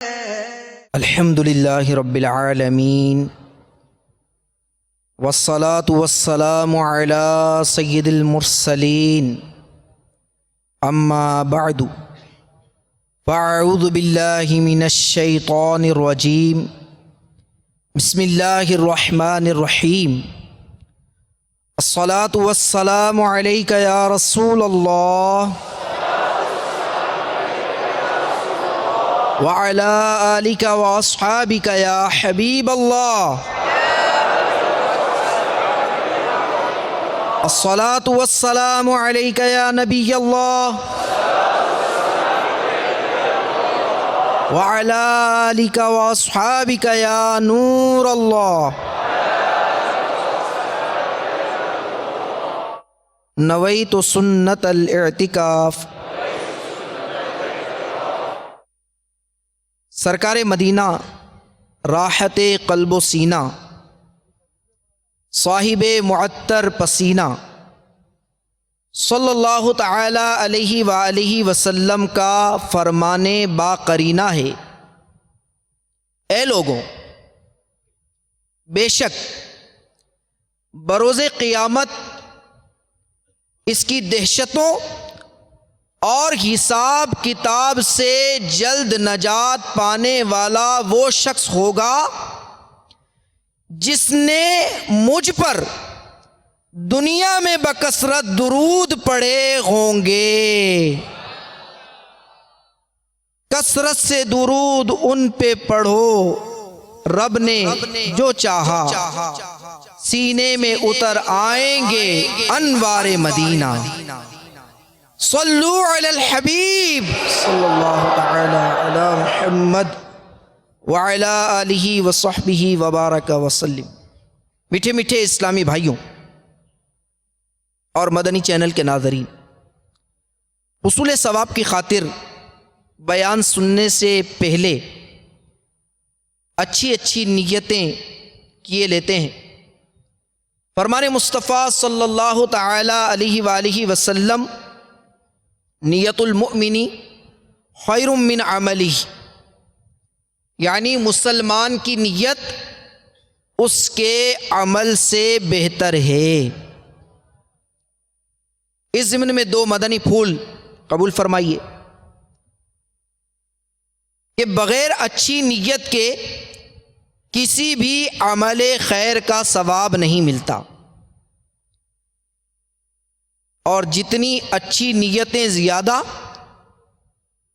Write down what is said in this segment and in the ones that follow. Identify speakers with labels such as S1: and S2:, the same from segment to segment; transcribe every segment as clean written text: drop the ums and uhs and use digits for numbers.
S1: الحمد للہ رب العالمین والصلاة والسلام علی سید المرسلین اما بعد فاعوذ باللہ من الشیطان الرجیم بسم اللہ الرحمن الرحیم الصلاة والسلام علیک یا رسول اللہ وعلى آلك وأصحابك يا حبيب الله الصلاة والسلام عليك يا نبي الله وعلى آلك وأصحابك يا نور الله نويت سنة الاعتكاف سرکار مدینہ راحت قلب و سینہ صاحب معطر پسینہ صلی اللہ تعالی علیہ وآلہ وسلم کا فرمان باقرینہ ہے، اے لوگوں، بے شک بروز قیامت اس کی دہشتوں اور حساب کتاب سے جلد نجات پانے والا وہ شخص ہوگا جس نے مجھ پر دنیا میں بکثرت درود پڑھے ہوں گے۔ کثرت سے درود ان پہ پڑھو، رب نے جو چاہا سینے میں اتر آئیں گے انوار مدینہ۔ صلو علی الحبیب صلی اللہ تعالی علی محمد وعلی آلہ وصحبہ وبارک وسلم۔ میٹھے میٹھے اسلامی بھائیوں اور مدنی چینل کے ناظرین، حصول ثواب کی خاطر بیان سننے سے پہلے اچھی نیتیں کیے لیتے ہیں۔ فرمان مصطفیٰ صلی اللہ تعالی علیہ وآلہ وسلم، نیت المؤمنی خیر من عملی، یعنی مسلمان کی نیت اس کے عمل سے بہتر ہے۔ اس ضمن میں دو مدنی پھول قبول فرمائیے کہ بغیر اچھی نیت کے کسی بھی عمل خیر کا ثواب نہیں ملتا، اور جتنی اچھی نیتیں زیادہ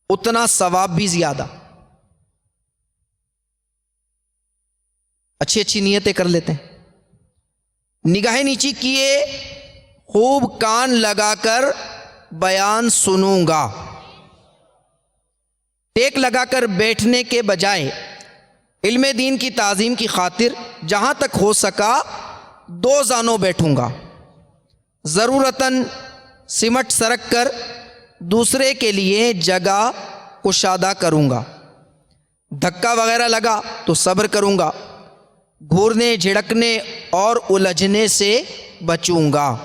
S1: اتنا ثواب بھی زیادہ۔ اچھی نیتیں کر لیتے ہیں۔ نگاہیں نیچی کیے خوب کان لگا کر بیان سنوں گا، ٹیک لگا کر بیٹھنے کے بجائے علم دین کی تعظیم کی خاطر جہاں تک ہو سکا دو زانوں بیٹھوں گا، ضرورتاً سمٹ سرک کر دوسرے کے لیے جگہ کشادہ کروں گا، دھکا وغیرہ لگا تو صبر کروں گا، گھورنے جھڑکنے اور الجھنے سے بچوں گا۔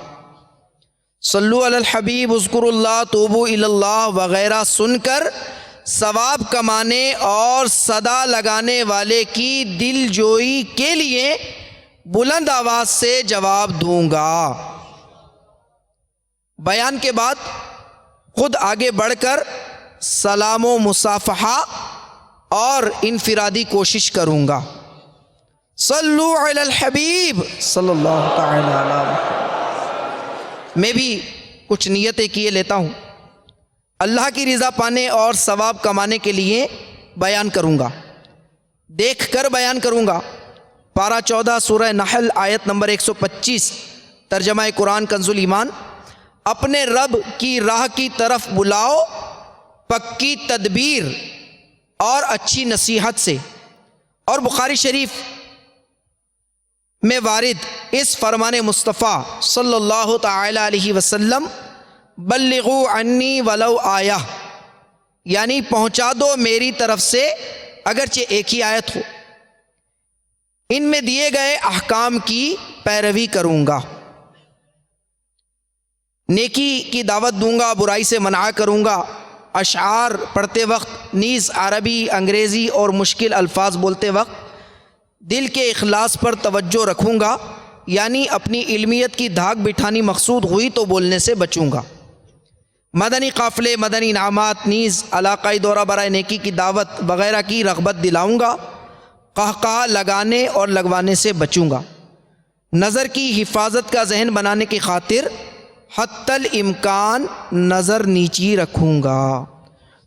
S1: صلو علی الحبیب اذکر اللہ توبو الی اللہ وغیرہ سن کر ثواب کمانے اور صدا لگانے والے کی دل جوئی کے لیے بلند آواز سے جواب دوں گا۔ بیان کے بعد خود آگے بڑھ کر سلام و مصافحہ اور انفرادی کوشش کروں گا۔ صلو علی الحبیب صلی اللہ تعالی علی محمد۔ میں بھی کچھ نیتیں کیے لیتا ہوں، اللہ کی رضا پانے اور ثواب کمانے کے لیے بیان کروں گا، دیکھ کر بیان کروں گا۔ پارہ 14 سورہ نحل آیت نمبر 125، ترجمہ قرآن کنز الایمان۔ اپنے رب کی راہ کی طرف بلاؤ پکی تدبیر اور اچھی نصیحت سے۔ اور بخاری شریف میں وارد اس فرمان مصطفیٰ صلی اللہ تعالی علیہ وسلم، بلغوا عنی ولو آیہ، یعنی پہنچا دو میری طرف سے اگرچہ ایک ہی آیت ہو، ان میں دیے گئے احکام کی پیروی کروں گا، نیکی کی دعوت دوں گا، برائی سے منع کروں گا، اشعار پڑھتے وقت نیز عربی، انگریزی اور مشکل الفاظ بولتے وقت دل کے اخلاص پر توجہ رکھوں گا، یعنی اپنی علمیت کی دھاک بٹھانی مقصود ہوئی تو بولنے سے بچوں گا۔ مدنی قافلے، مدنی انعامات نیز علاقائی دورہ برائے نیکی کی دعوت وغیرہ کی رغبت دلاؤں گا، قہقہہ لگانے اور لگوانے سے بچوں گا۔ نظر کی حفاظت کا ذہن بنانے کی خاطر حتی الامکان نظر نیچی رکھوں گا۔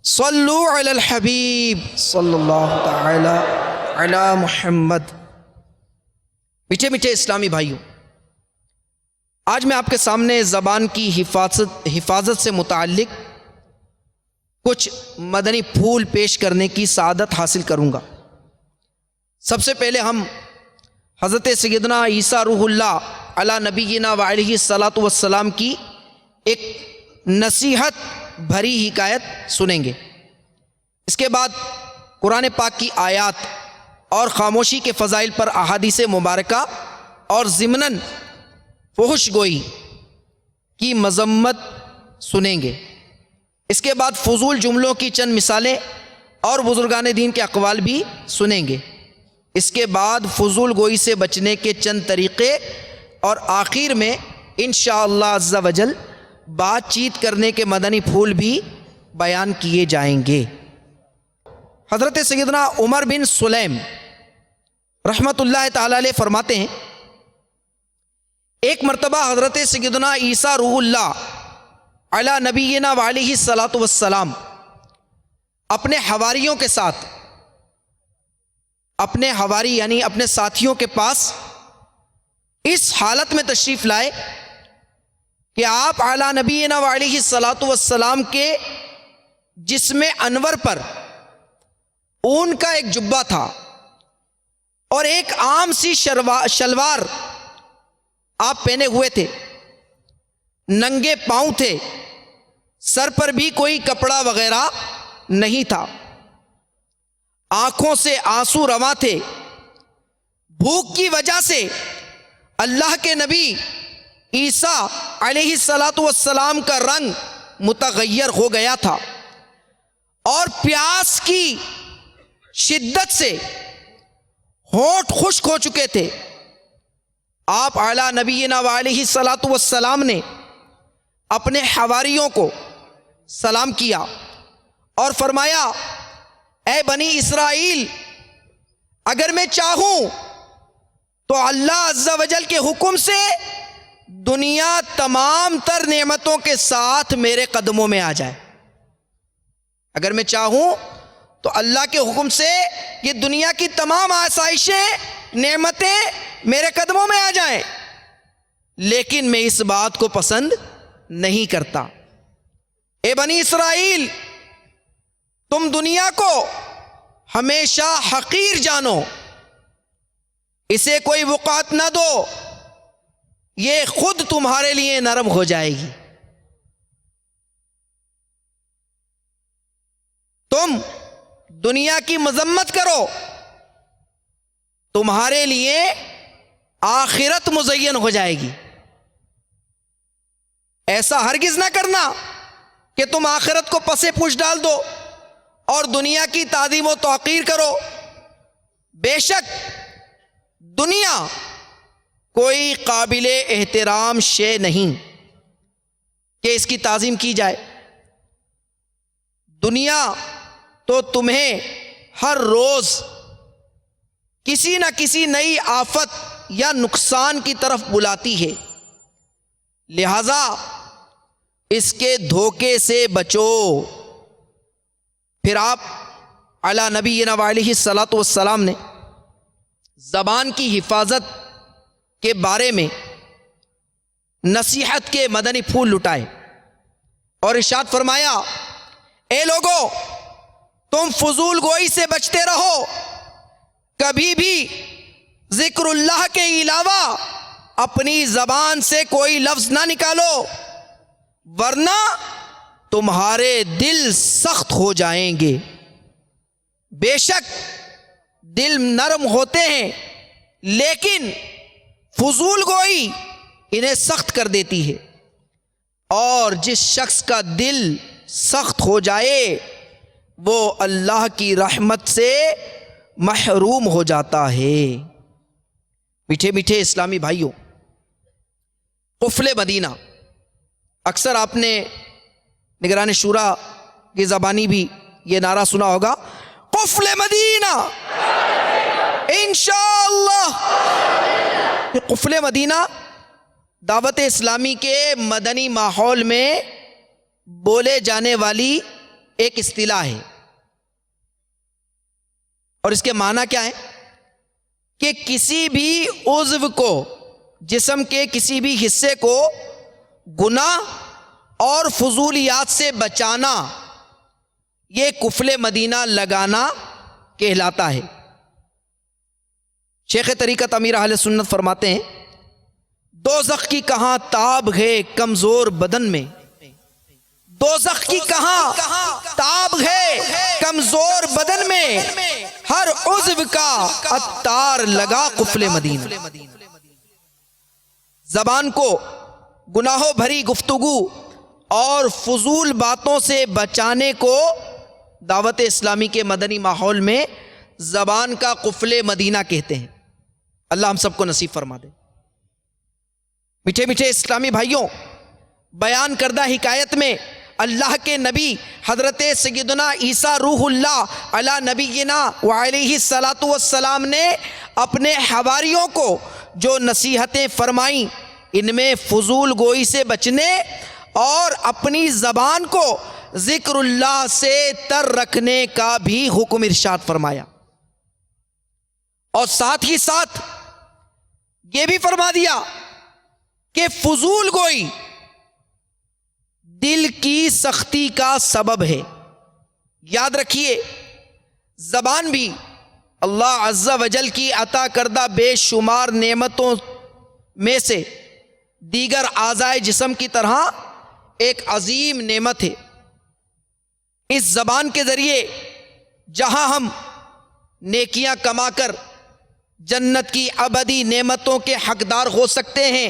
S1: صلو علی الحبیب صلی اللہ تعالی علی محمد۔ میٹھے میٹھے اسلامی بھائیوں، آج میں آپ کے سامنے زبان کی حفاظت سے متعلق کچھ مدنی پھول پیش کرنے کی سعادت حاصل کروں گا۔ سب سے پہلے ہم حضرت سیدنا عیسیٰ روح اللہ علی نبینا و علیہ الصلاۃ والسلام کی ایک نصیحت بھری حکایت سنیں گے۔ اس کے بعد قرآن پاک کی آیات اور خاموشی کے فضائل پر احادیث مبارکہ اور ضمناً فحش گوئی کی مذمت سنیں گے۔ اس کے بعد فضول جملوں کی چند مثالیں اور بزرگان دین کے اقوال بھی سنیں گے۔ اس کے بعد فضول گوئی سے بچنے کے چند طریقے اور آخر میں انشاءاللہ عز و جل بات چیت کرنے کے مدنی پھول بھی بیان کیے جائیں گے۔ حضرت سیدنا عمر بن سلیم رحمۃ اللہ تعالی علیہ فرماتے ہیں، ایک مرتبہ حضرت سیدنا عیسیٰ روح اللہ علی نبینا و علیہ الصلاۃ والسلام اپنے حواریوں کے ساتھ، اپنے حواری یعنی اپنے ساتھیوں کے پاس اس حالت میں تشریف لائے کہ آپ اعلیٰ نبینا و علیہ الصلاۃ والسلام کے جسم انور پر اون کا ایک جبہ تھا اور ایک عام سی شلوار آپ پہنے ہوئے تھے، ننگے پاؤں تھے، سر پر بھی کوئی کپڑا وغیرہ نہیں تھا، آنکھوں سے آنسو رواں تھے۔ بھوک کی وجہ سے اللہ کے نبی عیسیٰ علیہ الصلاۃ والسلام کا رنگ متغیر ہو گیا تھا اور پیاس کی شدت سے ہونٹ خشک ہو چکے تھے۔ آپ اعلیٰ نبینا و علیہ الصلاۃ والسلام نے اپنے حواریوں کو سلام کیا اور فرمایا، اے بنی اسرائیل، اگر میں چاہوں تو اللہ عز و جل کے حکم سے دنیا تمام تر نعمتوں کے ساتھ میرے قدموں میں آ جائے۔ اگر میں چاہوں تو اللہ کے حکم سے یہ دنیا کی تمام آسائشیں، نعمتیں میرے قدموں میں آ جائیں، لیکن میں اس بات کو پسند نہیں کرتا۔ اے بنی اسرائیل، تم دنیا کو ہمیشہ حقیر جانو، اسے کوئی وقعت نہ دو، یہ خود تمہارے لیے نرم ہو جائے گی۔ تم دنیا کی مذمت کرو، تمہارے لیے آخرت مزین ہو جائے گی۔ ایسا ہرگز نہ کرنا کہ تم آخرت کو پس پوچھ ڈال دو اور دنیا کی تعظیم و توقیر کرو۔ بے شک دنیا کوئی قابل احترام شے نہیں کہ اس کی تعظیم کی جائے۔ دنیا تو تمہیں ہر روز کسی نہ کسی نئی آفت یا نقصان کی طرف بلاتی ہے، لہذا اس کے دھوکے سے بچو۔ پھر آپ علی نبینا و علیہ الصلاۃ والسلام نے زبان کی حفاظت کے بارے میں نصیحت کے مدنی پھول لٹائے اور ارشاد فرمایا، اے لوگو، تم فضول گوئی سے بچتے رہو، کبھی بھی ذکر اللہ کے علاوہ اپنی زبان سے کوئی لفظ نہ نکالو، ورنہ تمہارے دل سخت ہو جائیں گے۔ بے شک دل نرم ہوتے ہیں، لیکن فضول گوئی انہیں سخت کر دیتی ہے، اور جس شخص کا دل سخت ہو جائے وہ اللہ کی رحمت سے محروم ہو جاتا ہے۔ میٹھے میٹھے اسلامی بھائیوں، قفل مدینہ، اکثر آپ نے نگران شورا کی زبانی بھی یہ نعرہ سنا ہوگا، قفل مدینہ انشاءاللہ۔ قفل مدینہ دعوت اسلامی کے مدنی ماحول میں بولے جانے والی ایک اصطلاح ہے، اور اس کے معنی کیا ہے کہ کسی بھی عضو کو، جسم کے کسی بھی حصے کو گناہ اور فضولیات سے بچانا، یہ قفل مدینہ لگانا کہلاتا ہے۔ شیخ طریقت امیر اہل سنت فرماتے ہیں، دوزخ کی کہاں تاب ہے کمزور بدن میں، دوزخ کی کہاں تاب ہے کمزور بدن میں، ہر عضو کا عطار لگا قفل مدینہ۔ زبان کو گناہوں بھری گفتگو اور فضول باتوں سے بچانے کو دعوت اسلامی کے مدنی ماحول میں زبان کا قفل مدینہ کہتے ہیں۔ اللہ ہم سب کو نصیب فرما دے۔ میٹھے میٹھے اسلامی بھائیوں، بیان کردہ حکایت میں اللہ کے نبی حضرت سیدنا عیسیٰ روح اللہ علی نبینا وعلیہ الصلاۃ والسلام نے اپنے حواریوں کو جو نصیحتیں فرمائیں، ان میں فضول گوئی سے بچنے اور اپنی زبان کو ذکر اللہ سے تر رکھنے کا بھی حکم ارشاد فرمایا، اور ساتھ ہی ساتھ یہ بھی فرما دیا کہ فضول گوئی دل کی سختی کا سبب ہے۔ یاد رکھیے، زبان بھی اللہ عز و جل کی عطا کردہ بے شمار نعمتوں میں سے دیگر اعضائے جسم کی طرح ایک عظیم نعمت ہے۔ اس زبان کے ذریعے جہاں ہم نیکیاں کما کر جنت کی ابدی نعمتوں کے حقدار ہو سکتے ہیں،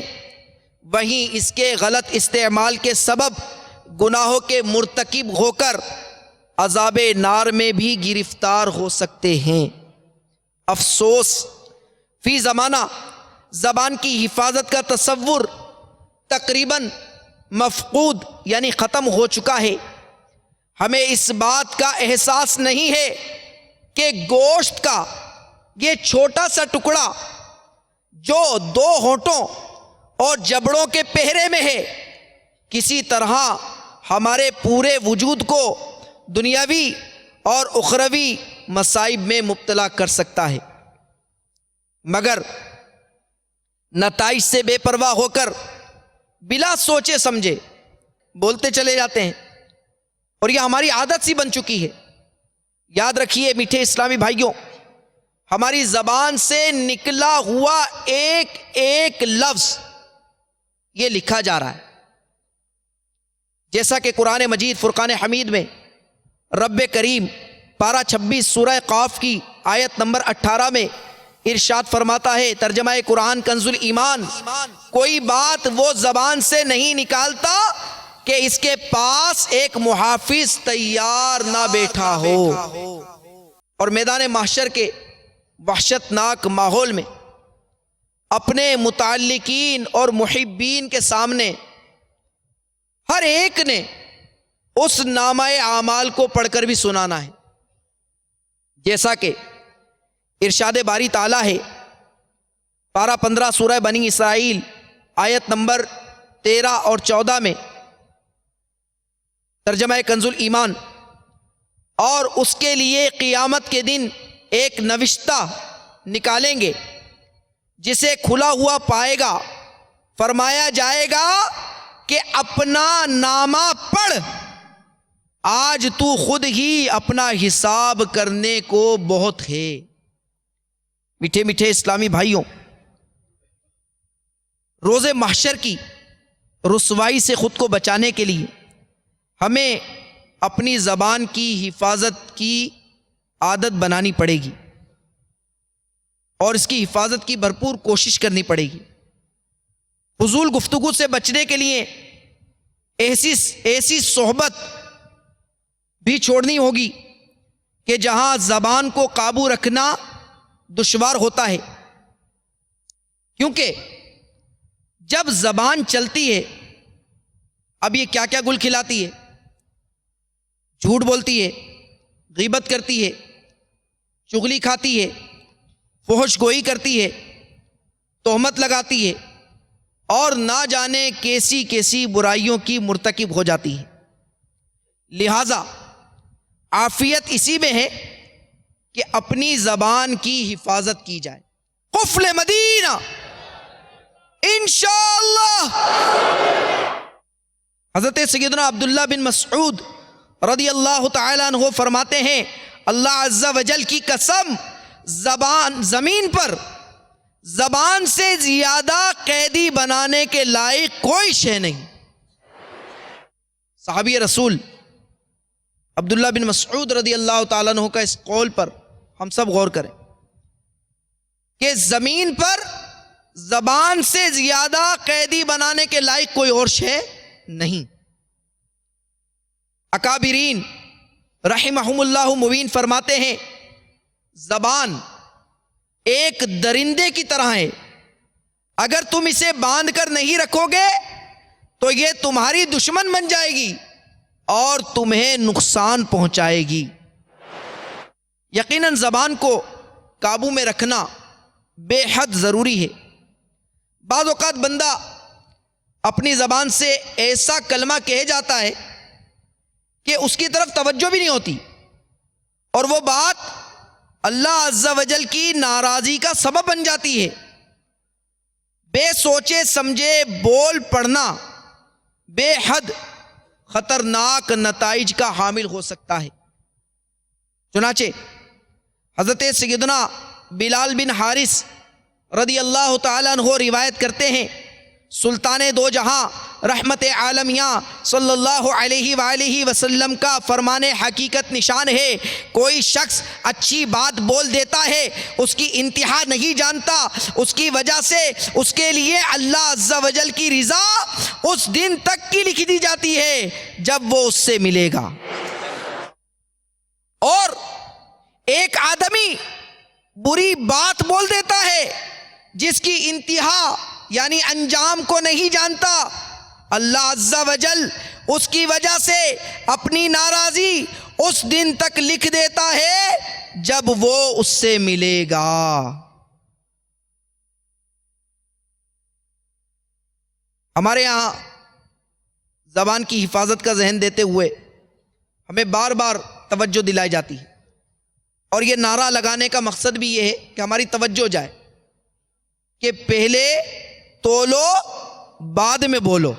S1: وہیں اس کے غلط استعمال کے سبب گناہوں کے مرتکب ہو کر عذاب نار میں بھی گرفتار ہو سکتے ہیں۔ افسوس، فی زمانہ زبان کی حفاظت کا تصور تقریباً مفقود یعنی ختم ہو چکا ہے۔ ہمیں اس بات کا احساس نہیں ہے کہ گوشت کا یہ چھوٹا سا ٹکڑا جو دو ہونٹوں اور جبڑوں کے پہرے میں ہے، کسی طرح ہمارے پورے وجود کو دنیاوی اور اخروی مصائب میں مبتلا کر سکتا ہے، مگر نتائج سے بے پرواہ ہو کر بلا سوچے سمجھے بولتے چلے جاتے ہیں، اور یہ ہماری عادت سی بن چکی ہے۔ یاد رکھیے میٹھے اسلامی بھائیوں، ہماری زبان سے نکلا ہوا ایک ایک لفظ یہ لکھا جا رہا ہے، جیسا کہ قرآن مجید فرقان حمید میں رب کریم پارہ 26 سورہ قاف کی آیت نمبر 18 میں ارشاد فرماتا ہے، ترجمہ قرآن کنز الایمان، کوئی بات وہ زبان سے نہیں نکالتا کہ اس کے پاس ایک محافظ تیار نہ بیٹھا ہو۔ اور میدان محشر کے وحشت ناک ماحول میں اپنے متعلقین اور محبین کے سامنے ہر ایک نے اس نامہ اعمال کو پڑھ کر بھی سنانا ہے، جیسا کہ ارشاد باری تعالیٰ ہے پارہ 15 سورہ بنی اسرائیل آیت نمبر 13 اور 14 میں، ترجمہ کنز الایمان، اور اس کے لیے قیامت کے دن ایک نوشتہ نکالیں گے جسے کھلا ہوا پائے گا، فرمایا جائے گا کہ اپنا نامہ پڑھ، آج تو خود ہی اپنا حساب کرنے کو بہت ہے۔ میٹھے میٹھے اسلامی بھائیوں، روز محشر کی رسوائی سے خود کو بچانے کے لیے ہمیں اپنی زبان کی حفاظت کی عادت بنانی پڑے گی، اور اس کی حفاظت کی بھرپور کوشش کرنی پڑے گی۔ فضول گفتگو سے بچنے کے لیے ایسی صحبت بھی چھوڑنی ہوگی کہ جہاں زبان کو قابو رکھنا دشوار ہوتا ہے، کیونکہ جب زبان چلتی ہے، اب یہ کیا کیا گل کھلاتی ہے، جھوٹ بولتی ہے، غیبت کرتی ہے، چغلی کھاتی ہے، فحش گوئی کرتی ہے، تہمت لگاتی ہے، اور نہ جانے کیسی کیسی برائیوں کی مرتکب ہو جاتی ہے۔ لہذا عافیت اسی میں ہے کہ اپنی زبان کی حفاظت کی جائے۔ قفل مدینہ انشاءاللہ۔ حضرت سیدنا عبداللہ بن مسعود رضی اللہ تعالیٰ عنہ فرماتے ہیں، اللہ عز و جل کی قسم، زمین پر زبان سے زیادہ قیدی بنانے کے لائق کوئی شے نہیں۔ صحابی رسول عبداللہ بن مسعود رضی اللہ تعالیٰ عنہ کا اس قول پر ہم سب غور کریں کہ زمین پر زبان سے زیادہ قیدی بنانے کے لائق کوئی اور شے نہیں۔ اکابرین رحمہم اللہ مبین فرماتے ہیں، زبان ایک درندے کی طرح ہے، اگر تم اسے باندھ کر نہیں رکھو گے تو یہ تمہاری دشمن بن جائے گی اور تمہیں نقصان پہنچائے گی۔ یقیناً زبان کو قابو میں رکھنا بے حد ضروری ہے۔ بعض اوقات بندہ اپنی زبان سے ایسا کلمہ کہہ جاتا ہے کہ اس کی طرف توجہ بھی نہیں ہوتی، اور وہ بات اللہ عز و جل کی ناراضی کا سبب بن جاتی ہے۔ بے سوچے سمجھے بول پڑنا بے حد خطرناک نتائج کا حامل ہو سکتا ہے۔ چنانچہ حضرت سیدنا بلال بن حارث رضی اللہ تعالیٰ عنہ روایت کرتے ہیں، سلطان دو جہاں رحمت عالمیہ صلی اللہ علیہ وآلہ وسلم کا فرمان حقیقت نشان ہے، کوئی شخص اچھی بات بول دیتا ہے، اس کی انتہا نہیں جانتا، اس کی وجہ سے اس کے لیے اللہ عز و جل کی رضا اس دن تک کی لکھ دی جاتی ہے جب وہ اس سے ملے گا۔ اور ایک آدمی بری بات بول دیتا ہے جس کی انتہا یعنی انجام کو نہیں جانتا، اللہ عز و جل اس کی وجہ سے اپنی ناراضی اس دن تک لکھ دیتا ہے جب وہ اس سے ملے گا۔ ہمارے یہاں زبان کی حفاظت کا ذہن دیتے ہوئے ہمیں بار بار توجہ دلائی جاتی ہے، اور یہ نعرہ لگانے کا مقصد بھی یہ ہے کہ ہماری توجہ جائے کہ پہلے تولو بعد میں بولو،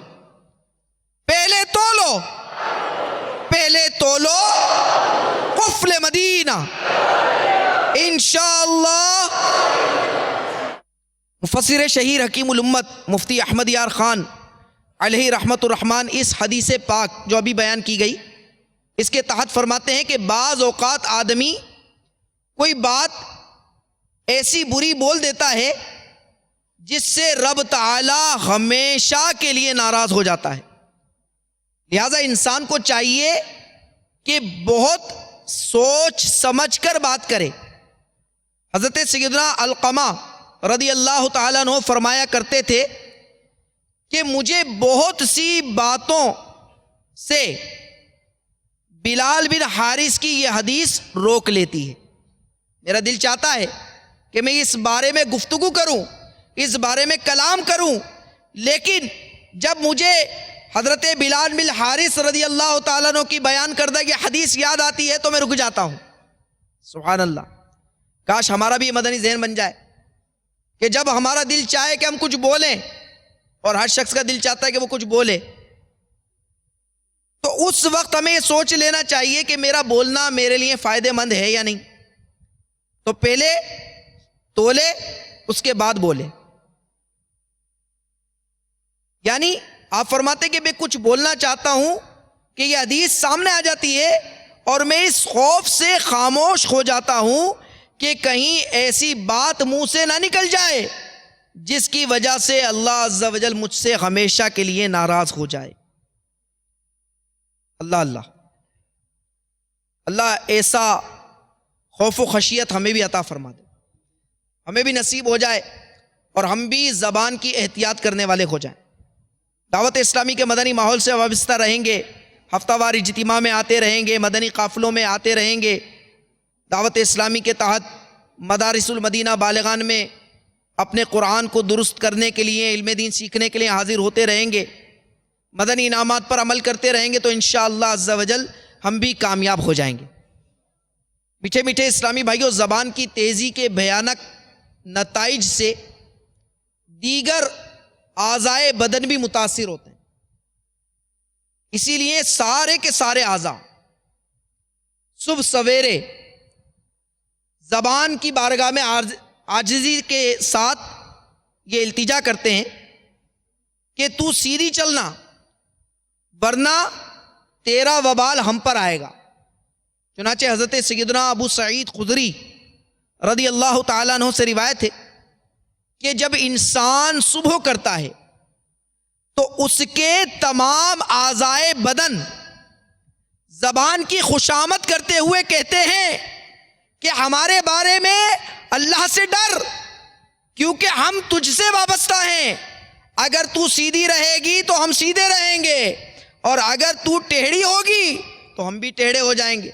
S1: پہلے تولو پہلے تولو، قفل مدینہ انشاءاللہ۔ مفسر شہیر حکیم الامت مفتی احمد یار خان علیہ رحمت الرحمن اس حدیث پاک جو ابھی بیان کی گئی اس کے تحت فرماتے ہیں کہ بعض اوقات آدمی کوئی بات ایسی بری بول دیتا ہے جس سے رب تعالی ہمیشہ کے لیے ناراض ہو جاتا ہے۔ لہذا انسان کو چاہیے کہ بہت سوچ سمجھ کر بات کرے۔ حضرت سیدنا علقمہ رضی اللہ تعالیٰ عنہ فرمایا کرتے تھے کہ مجھے بہت سی باتوں سے بلال بن حارث کی یہ حدیث روک لیتی ہے، میرا دل چاہتا ہے کہ میں اس بارے میں گفتگو کروں، اس بارے میں کلام کروں، لیکن جب مجھے حضرت بلال بن حارث رضی اللہ تعالیٰ عنہ کی بیان کردہ یہ حدیث یاد آتی ہے تو میں رک جاتا ہوں۔ سبحان اللہ، کاش ہمارا بھی مدنی ذہن بن جائے کہ جب ہمارا دل چاہے کہ ہم کچھ بولیں، اور ہر شخص کا دل چاہتا ہے کہ وہ کچھ بولے، تو اس وقت ہمیں یہ سوچ لینا چاہیے کہ میرا بولنا میرے لیے فائدہ مند ہے یا نہیں، تو پہلے تولے اس کے بعد بولے۔ یعنی آپ فرماتے کہ میں کچھ بولنا چاہتا ہوں کہ یہ حدیث سامنے آ جاتی ہے اور میں اس خوف سے خاموش ہو جاتا ہوں کہ کہیں ایسی بات منہ سے نہ نکل جائے جس کی وجہ سے اللہ عز و جل مجھ سے ہمیشہ کے لیے ناراض ہو جائے۔ اللہ اللہ، اللہ ایسا خوف و خشیت ہمیں بھی عطا فرما دے، ہمیں بھی نصیب ہو جائے اور ہم بھی زبان کی احتیاط کرنے والے ہو جائیں۔ دعوت اسلامی کے مدنی ماحول سے وابستہ رہیں گے، ہفتہ وار اجتماع میں آتے رہیں گے، مدنی قافلوں میں آتے رہیں گے، دعوت اسلامی کے تحت مدارس المدینہ بالغان میں اپنے قرآن کو درست کرنے کے لیے، علم دین سیکھنے کے لیے حاضر ہوتے رہیں گے، مدنی انعامات پر عمل کرتے رہیں گے، تو انشاءاللہ عز و جل ہم بھی کامیاب ہو جائیں گے۔ میٹھے میٹھے اسلامی بھائیوں، زبان کی تیزی کے بھیانک نتائج سے دیگر اعضائے بدن بھی متاثر ہوتے ہیں، اسی لیے سارے کے سارے اعضاء صبح سویرے زبان کی بارگاہ میں عاجزی کے ساتھ یہ التجا کرتے ہیں کہ تو سیدھی چلنا ورنہ تیرا وبال ہم پر آئے گا۔ چنانچہ حضرت سیدنا ابو سعید خدری رضی اللہ تعالیٰ عنہ سے روایت ہے کہ جب انسان صبح کرتا ہے تو اس کے تمام اعضائے بدن زبان کی خوشامد کرتے ہوئے کہتے ہیں کہ ہمارے بارے میں اللہ سے ڈر، کیونکہ ہم تجھ سے وابستہ ہیں، اگر تو سیدھی رہے گی تو ہم سیدھے رہیں گے، اور اگر تو ٹیڑھی ہوگی تو ہم بھی ٹیڑھے ہو جائیں گے۔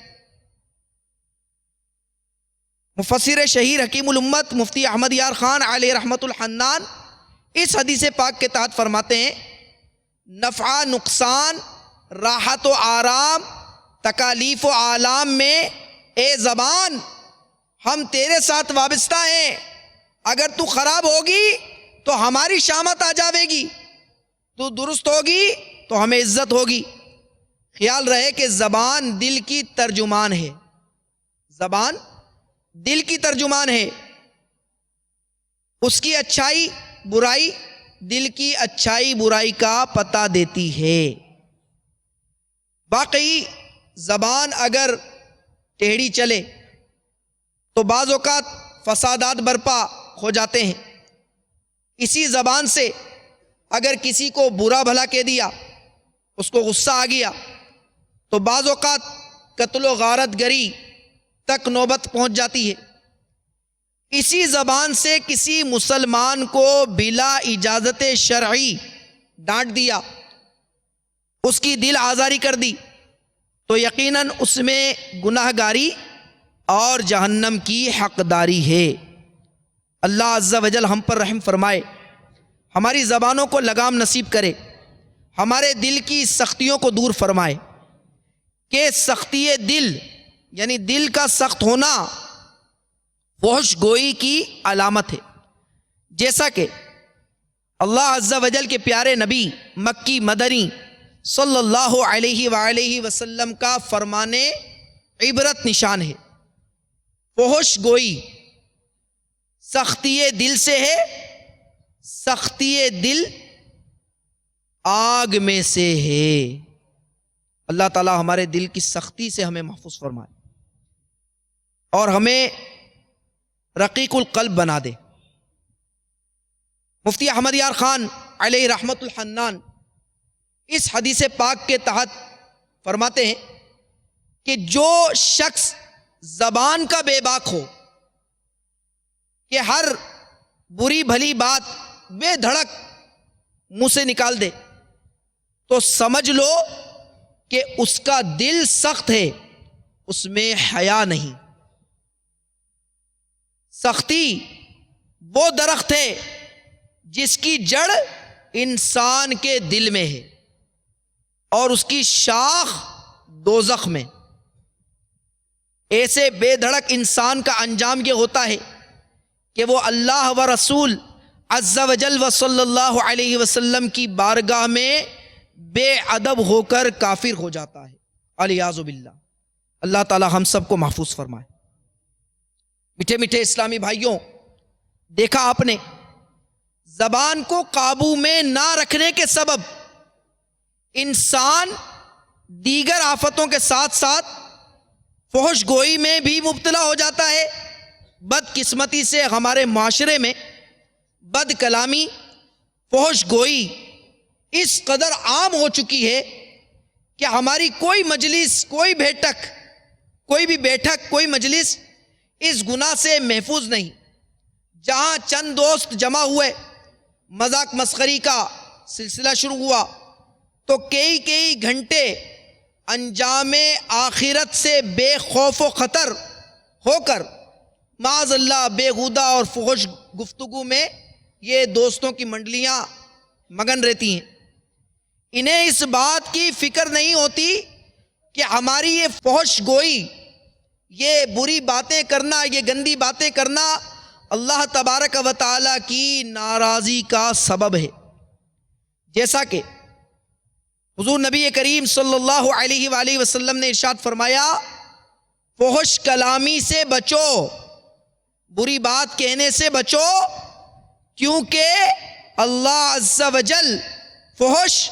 S1: مفسر شہیر حکیم الامت مفتی احمد یار خان علیہ رحمت الحنان اس حدیث پاک کے تحت فرماتے ہیں، نفع نقصان، راحت و آرام، تکالیف و آلام میں اے زبان ہم تیرے ساتھ وابستہ ہیں، اگر تو خراب ہوگی تو ہماری شامت آ جاوے گی، تو درست ہوگی تو ہمیں عزت ہوگی۔ خیال رہے کہ زبان دل کی ترجمان ہے، زبان دل کی ترجمان ہے، اس کی اچھائی برائی، دل کی اچھائی برائی کا پتہ دیتی ہے۔ واقعی زبان اگر ٹیڑھی چلے تو بعض اوقات فسادات برپا ہو جاتے ہیں۔ اسی زبان سے اگر کسی کو برا بھلا کہہ دیا، اس کو غصہ آ گیا، تو بعض اوقات قتل و غارت گری تک نوبت پہنچ جاتی ہے۔ اسی زبان سے کسی مسلمان کو بلا اجازت شرعی ڈانٹ دیا، اس کی دل آزاری کر دی، تو یقیناً اس میں گناہ گاری اور جہنم کی حقداری ہے۔ اللہ عز و جل ہم پر رحم فرمائے، ہماری زبانوں کو لگام نصیب کرے، ہمارے دل کی سختیوں کو دور فرمائے، کہ سختی دل یعنی دل کا سخت ہونا فحش گوئی کی علامت ہے۔ جیسا کہ اللہ عز و جل کے پیارے نبی مکی مدنی صلی اللہ علیہ وآلہ وسلم کا فرمان عبرت نشان ہے، فحش گوئی سختی دل سے ہے، سختی دل آگ میں سے ہے۔ اللہ تعالی ہمارے دل کی سختی سے ہمیں محفوظ فرمائے اور ہمیں رقیق القلب بنا دے۔ مفتی احمد یار خان علیہ رحمت الحنان اس حدیث پاک کے تحت فرماتے ہیں کہ جو شخص زبان کا بے باک ہو کہ ہر بری بھلی بات بے دھڑک منہ سے نکال دے، تو سمجھ لو کہ اس کا دل سخت ہے، اس میں حیا نہیں۔ سختی وہ درخت ہے جس کی جڑ انسان کے دل میں ہے اور اس کی شاخ دوزخ میں۔ ایسے بے دھڑک انسان کا انجام یہ ہوتا ہے کہ وہ اللہ و رسول عز و جل و صلی اللہ علیہ وسلم کی بارگاہ میں بے ادب ہو کر کافر ہو جاتا ہے، والعیاذ باللہ۔ اللہ تعالی ہم سب کو محفوظ فرمائے۔ میٹھے میٹھے اسلامی بھائیوں، دیکھا آپ نے زبان کو قابو میں نہ رکھنے کے سبب انسان دیگر آفتوں کے ساتھ ساتھ فحش گوئی میں بھی مبتلا ہو جاتا ہے۔ بدقسمتی سے ہمارے معاشرے میں بد کلامی، فحش گوئی اس قدر عام ہو چکی ہے کہ ہماری کوئی مجلس، کوئی بیٹھک کوئی بھی بیٹھک، کوئی مجلس اس گناہ سے محفوظ نہیں جہاں چند دوست جمع ہوئے، مذاق مسخری کا سلسلہ شروع ہوا تو کئی گھنٹے انجام آخرت سے بے خوف و خطر ہو کر معاذ اللہ بےہودہ اور فحش گفتگو میں یہ دوستوں کی منڈلیاں مگن رہتی ہیں۔ انہیں اس بات کی فکر نہیں ہوتی کہ ہماری یہ فحش گوئی، یہ بری باتیں کرنا، یہ گندی باتیں کرنا اللہ تبارک و تعالی کی ناراضی کا سبب ہے۔ جیسا کہ حضور نبی کریم صلی اللہ علیہ وآلہ وسلم نے ارشاد فرمایا، فحش کلامی سے بچو، بری بات کہنے سے بچو، کیونکہ اللہ عز و جل فحش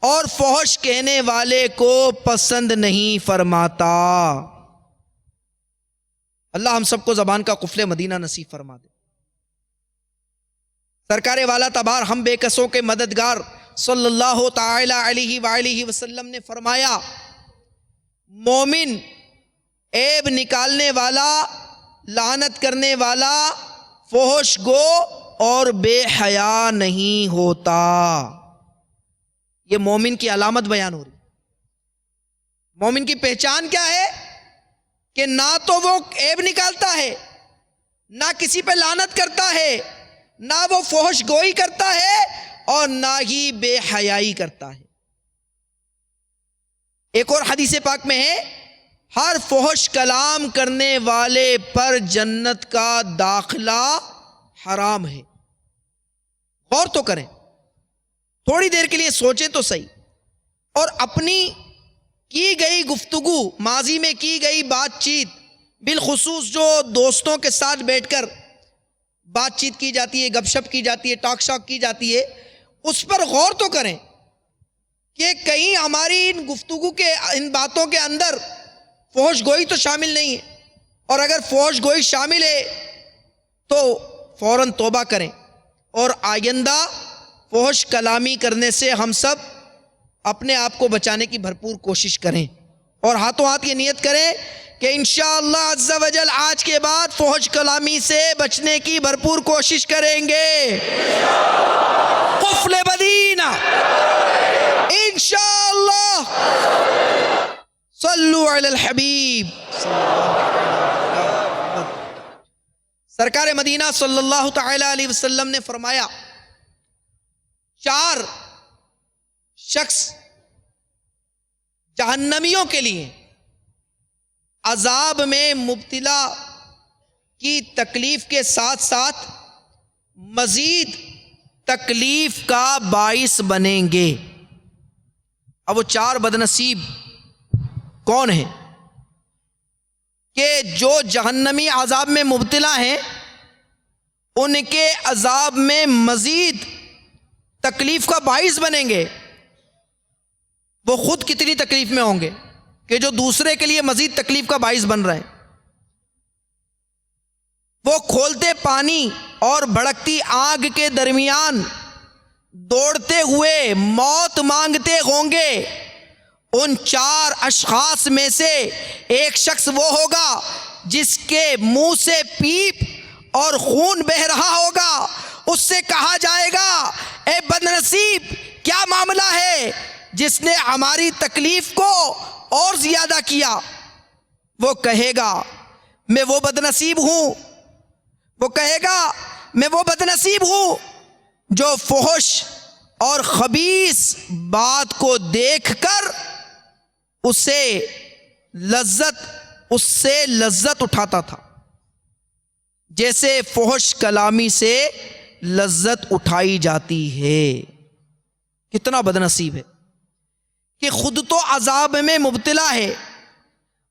S1: اور فحش کہنے والے کو پسند نہیں فرماتا۔ اللہ ہم سب کو زبان کا قفل مدینہ نصیب فرما دے۔ سرکار والا تبار ہم بے کسوں کے مددگار صلی اللہ تعالی علیہ وآلہ وسلم نے فرمایا، مومن عیب نکالنے والا، لعنت کرنے والا، فحش گو اور بے حیا نہیں ہوتا۔ یہ مومن کی علامت بیان ہو رہی۔ مومن کی پہچان کیا ہے؟ کہ نہ تو وہ عیب نکالتا ہے، نہ کسی پہ لعنت کرتا ہے، نہ وہ فحش گوئی کرتا ہے، اور نہ ہی بے حیائی کرتا ہے۔ ایک اور حدیث پاک میں ہے، ہر فحش کلام کرنے والے پر جنت کا داخلہ حرام ہے۔ غور تو کریں، تھوڑی دیر کے لیے سوچیں تو صحیح، اور اپنی کی گئی گفتگو، ماضی میں کی گئی بات چیت، بالخصوص جو دوستوں کے ساتھ بیٹھ کر بات چیت کی جاتی ہے، گپ شپ کی جاتی ہے، ٹاک شاک کی جاتی ہے، اس پر غور تو کریں کہ کہیں ہماری ان گفتگو کے، ان باتوں کے اندر فحش گوئی تو شامل نہیں ہے، اور اگر فحش گوئی شامل ہے تو فوراً توبہ کریں، اور آئندہ فحش کلامی کرنے سے ہم سب اپنے آپ کو بچانے کی بھرپور کوشش کریں، اور ہاتھوں ہاتھ یہ نیت کریں کہ انشاءاللہ عز و جل آج کے بعد فحش کلامی سے بچنے کی بھرپور کوشش کریں گے۔ قفل مدینہ انشاءاللہ۔ صلو علی الحبیب۔ سرکار مدینہ صلی اللہ تعالی علیہ وسلم نے فرمایا، 4 شخص جہنمیوں کے لیے عذاب میں مبتلا کی تکلیف کے ساتھ ساتھ مزید تکلیف کا باعث بنیں گے۔ اب وہ 4 بدنصیب کون ہیں کہ جو جہنمی عذاب میں مبتلا ہیں، ان کے عذاب میں مزید تکلیف کا باعث بنیں گے؟ وہ خود کتنی تکلیف میں ہوں گے کہ جو دوسرے کے لیے مزید تکلیف کا باعث بن رہے ہیں۔ وہ کھولتے پانی اور بھڑکتی آگ کے درمیان دوڑتے ہوئے موت مانگتے ہوں گے۔ ان 4 اشخاص میں سے ایک شخص وہ ہوگا جس کے منہ سے پیپ اور خون بہ رہا ہوگا۔ اس سے کہا جائے گا، اے بدنصیب، کیا معاملہ ہے جس نے ہماری تکلیف کو اور زیادہ کیا؟ وہ کہے گا، میں وہ بدنصیب ہوں، وہ کہے گا میں وہ بدنصیب ہوں جو فحش اور خبیث بات کو دیکھ کر اس سے لذت اٹھاتا تھا، جیسے فحش کلامی سے لذت اٹھائی جاتی ہے۔ کتنا بدنصیب ہے کہ خود تو عذاب میں مبتلا ہے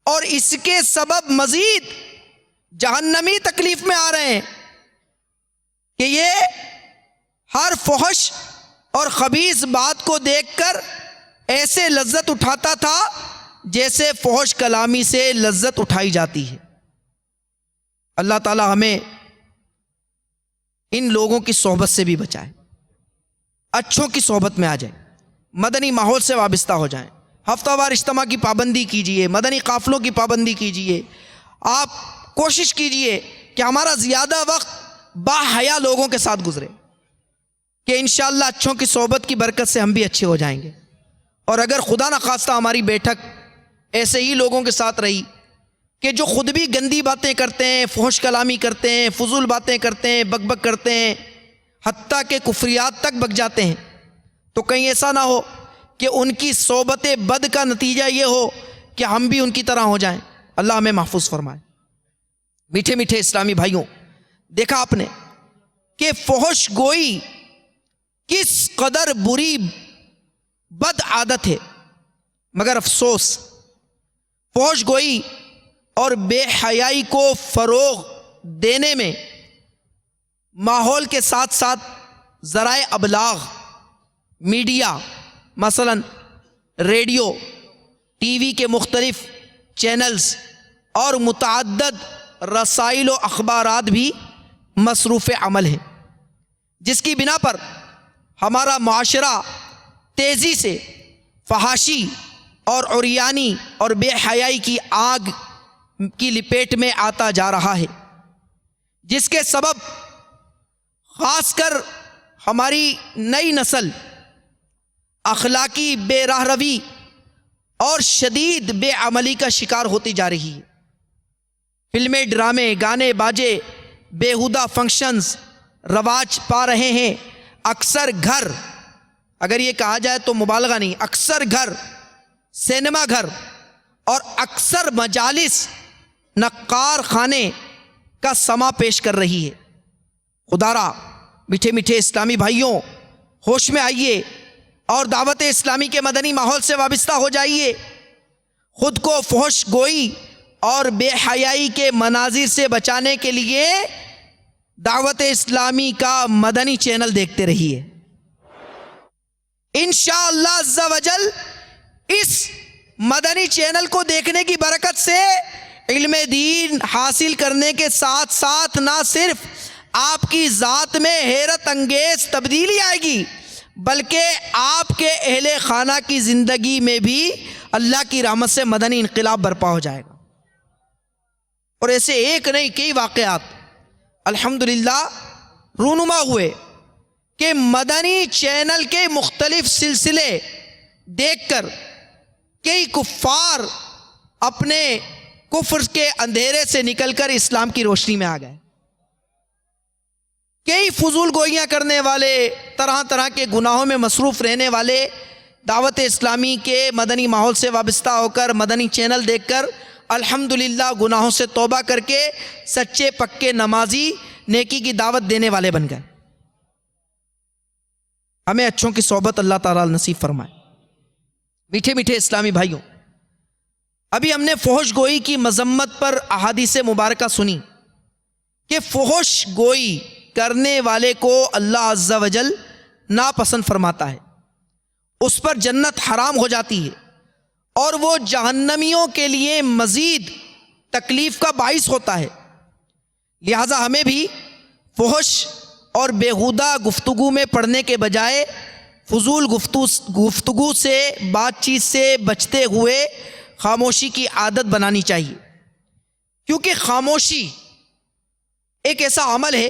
S1: اور اس کے سبب مزید جہنمی تکلیف میں آ رہے ہیں کہ یہ ہر فحش اور خبیث بات کو دیکھ کر ایسے لذت اٹھاتا تھا جیسے فحش کلامی سے لذت اٹھائی جاتی ہے۔ اللہ تعالی ہمیں ان لوگوں کی صحبت سے بھی بچائے، اچھوں کی صحبت میں آ جائیں، مدنی ماحول سے وابستہ ہو جائیں، ہفتہ وار اجتماع کی پابندی کیجئے، مدنی قافلوں کی پابندی کیجئے. آپ کوشش کیجئے کہ ہمارا زیادہ وقت باحیا لوگوں کے ساتھ گزرے کہ انشاءاللہ اچھوں کی صحبت کی برکت سے ہم بھی اچھے ہو جائیں گے. اور اگر خدا نخواستہ ہماری بیٹھک ایسے ہی لوگوں کے ساتھ رہی کہ جو خود بھی گندی باتیں کرتے ہیں، فحش کلامی کرتے ہیں، فضول باتیں کرتے ہیں، بک بک کرتے ہیں، حتیٰ کہ کفریات تک بک جاتے ہیں، تو کہیں ایسا نہ ہو کہ ان کی صحبت بد کا نتیجہ یہ ہو کہ ہم بھی ان کی طرح ہو جائیں. اللہ ہمیں محفوظ فرمائے. میٹھے میٹھے اسلامی بھائیوں، دیکھا آپ نے کہ فحش گوئی کس قدر بری بد عادت ہے، مگر افسوس فحش گوئی اور بے حیائی کو فروغ دینے میں ماحول کے ساتھ ساتھ ذرائع ابلاغ، میڈیا، مثلا ریڈیو، ٹی وی کے مختلف چینلز اور متعدد رسائل و اخبارات بھی مصروف عمل ہیں، جس کی بنا پر ہمارا معاشرہ تیزی سے فحاشی اور عریانی اور بے حیائی کی آگ کی لپیٹ میں آتا جا رہا ہے، جس کے سبب خاص کر ہماری نئی نسل اخلاقی بے راہ روی اور شدید بے عملی کا شکار ہوتی جا رہی ہے. فلمیں، ڈرامے، گانے باجے، بیہودہ فنکشنز رواج پا رہے ہیں. اکثر گھر، اگر یہ کہا جائے تو مبالغہ نہیں، اکثر گھر، سینما گھر اور اکثر مجالس نقار خانے کا سما پیش کر رہی ہے. خدارا میٹھے میٹھے اسلامی بھائیوں، ہوش میں آئیے اور دعوت اسلامی کے مدنی ماحول سے وابستہ ہو جائیے. خود کو فحش گوئی اور بے حیائی کے مناظر سے بچانے کے لیے دعوت اسلامی کا مدنی چینل دیکھتے رہیے. انشاءاللہ عز و جل اس مدنی چینل کو دیکھنے کی برکت سے علم دین حاصل کرنے کے ساتھ ساتھ نہ صرف آپ کی ذات میں حیرت انگیز تبدیلی آئے گی، بلکہ آپ کے اہل خانہ کی زندگی میں بھی اللہ کی رحمت سے مدنی انقلاب برپا ہو جائے گا. اور ایسے ایک نہیں کئی واقعات الحمدللہ رونما ہوئے کہ مدنی چینل کے مختلف سلسلے دیکھ کر کئی کفار اپنے کفر کے اندھیرے سے نکل کر اسلام کی روشنی میں آ گئے. کئی فضول گوئیاں کرنے والے، طرح طرح کے گناہوں میں مصروف رہنے والے دعوت اسلامی کے مدنی ماحول سے وابستہ ہو کر مدنی چینل دیکھ کر الحمدللہ گناہوں سے توبہ کر کے سچے پکے نمازی، نیکی کی دعوت دینے والے بن گئے. ہمیں اچھوں کی صحبت اللہ تعالیٰ نصیب فرمائے. میٹھے میٹھے اسلامی بھائیوں، ابھی ہم نے فحش گوئی کی مذمت پر احادیث مبارکہ سنی کہ فحش گوئی کرنے والے کو اللہ عز و جل ناپسند فرماتا ہے، اس پر جنت حرام ہو جاتی ہے اور وہ جہنمیوں کے لیے مزید تکلیف کا باعث ہوتا ہے. لہذا ہمیں بھی فحش اور بیہودہ گفتگو میں پڑنے کے بجائے فضول گفتگو سے، بات چیت سے بچتے ہوئے خاموشی کی عادت بنانی چاہیے، کیونکہ خاموشی ایک ایسا عمل ہے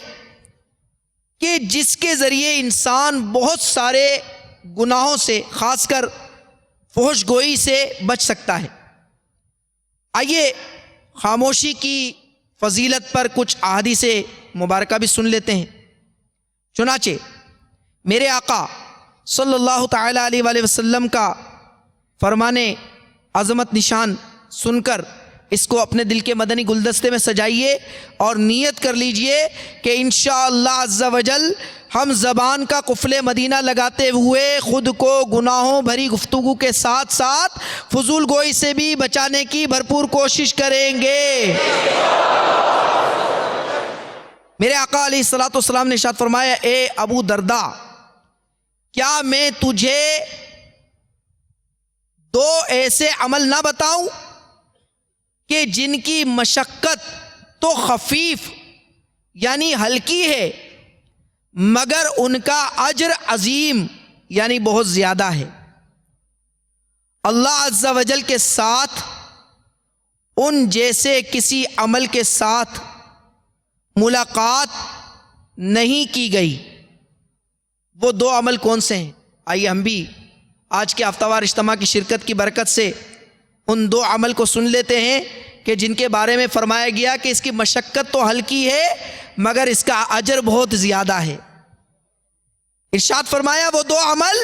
S1: کہ جس کے ذریعے انسان بہت سارے گناہوں سے، خاص کر فحش گوئی سے بچ سکتا ہے. آئیے خاموشی کی فضیلت پر کچھ احادیث مبارکہ بھی سن لیتے ہیں. چنانچہ میرے آقا صلی اللہ تعالی علیہ وآلہ وسلم کا فرمانے عظمت نشان سن کر اس کو اپنے دل کے مدنی گلدستے میں سجائیے اور نیت کر لیجئے کہ انشاءاللہ عز و جل ہم زبان کا قفل مدینہ لگاتے ہوئے خود کو گناہوں بھری گفتگو کے ساتھ ساتھ فضول گوئی سے بھی بچانے کی بھرپور کوشش کریں گے. میرے آقا علیہ الصلوۃ والسلام نے ارشاد فرمایا، اے ابو درداء، کیا میں تجھے دو ایسے عمل نہ بتاؤں کہ جن کی مشقت تو خفیف یعنی ہلکی ہے، مگر ان کا اجر عظیم یعنی بہت زیادہ ہے. اللہ عز و جل کے ساتھ ان جیسے کسی عمل کے ساتھ ملاقات نہیں کی گئی۔ وہ دو عمل کون سے ہیں؟ آئیے ہم بھی آج کے ہفتہ وار اجتماع کی شرکت کی برکت سے ان دو عمل کو سن لیتے ہیں کہ جن کے بارے میں فرمایا گیا کہ اس کی مشقت تو ہلکی ہے مگر اس کا اجر بہت زیادہ ہے۔ ارشاد فرمایا وہ دو عمل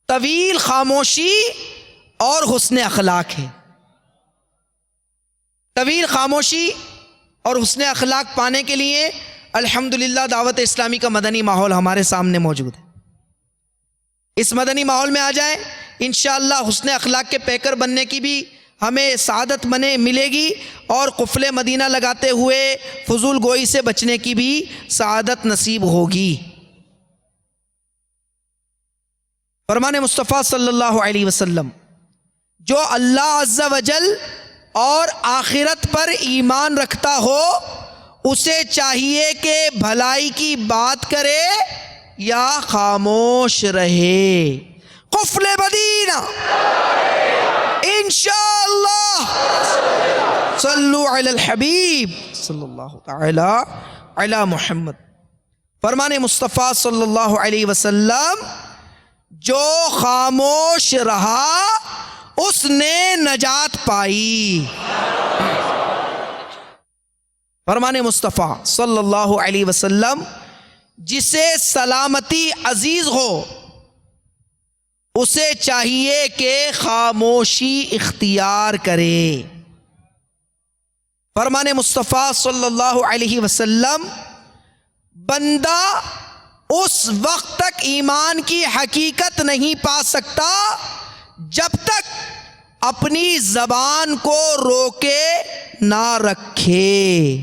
S1: طویل خاموشی اور حسن اخلاق ہے۔ طویل خاموشی اور حسن اخلاق پانے کے لیے الحمدللہ دعوت اسلامی کا مدنی ماحول ہمارے سامنے موجود ہے۔ اس مدنی ماحول میں آ جائیں، انشاءاللہ حسن اخلاق کے پیکر بننے کی بھی ہمیں سعادت ملے گی اور قفل مدینہ لگاتے ہوئے فضول گوئی سے بچنے کی بھی سعادت نصیب ہوگی۔ فرمان مصطفیٰ صلی اللہ علیہ وسلم، جو اللہ عز و جل اور آخرت پر ایمان رکھتا ہو اسے چاہیے کہ بھلائی کی بات کرے یا خاموش رہے۔ قفل مدینہ انشاءاللہ صلو علی الحبیب صلی اللہ تعالی علی محمد۔ فرمان مصطفیٰ صلی اللہ علیہ وسلم، جو خاموش رہا اس نے نجات پائی۔ فرمان مصطفیٰ صلی اللہ علیہ وسلم، جسے سلامتی عزیز ہو اسے چاہیے کہ خاموشی اختیار کرے۔ فرمان مصطفیٰ صلی اللہ علیہ وسلم، بندہ اس وقت تک ایمان کی حقیقت نہیں پا سکتا جب تک اپنی زبان کو روکے نہ رکھے۔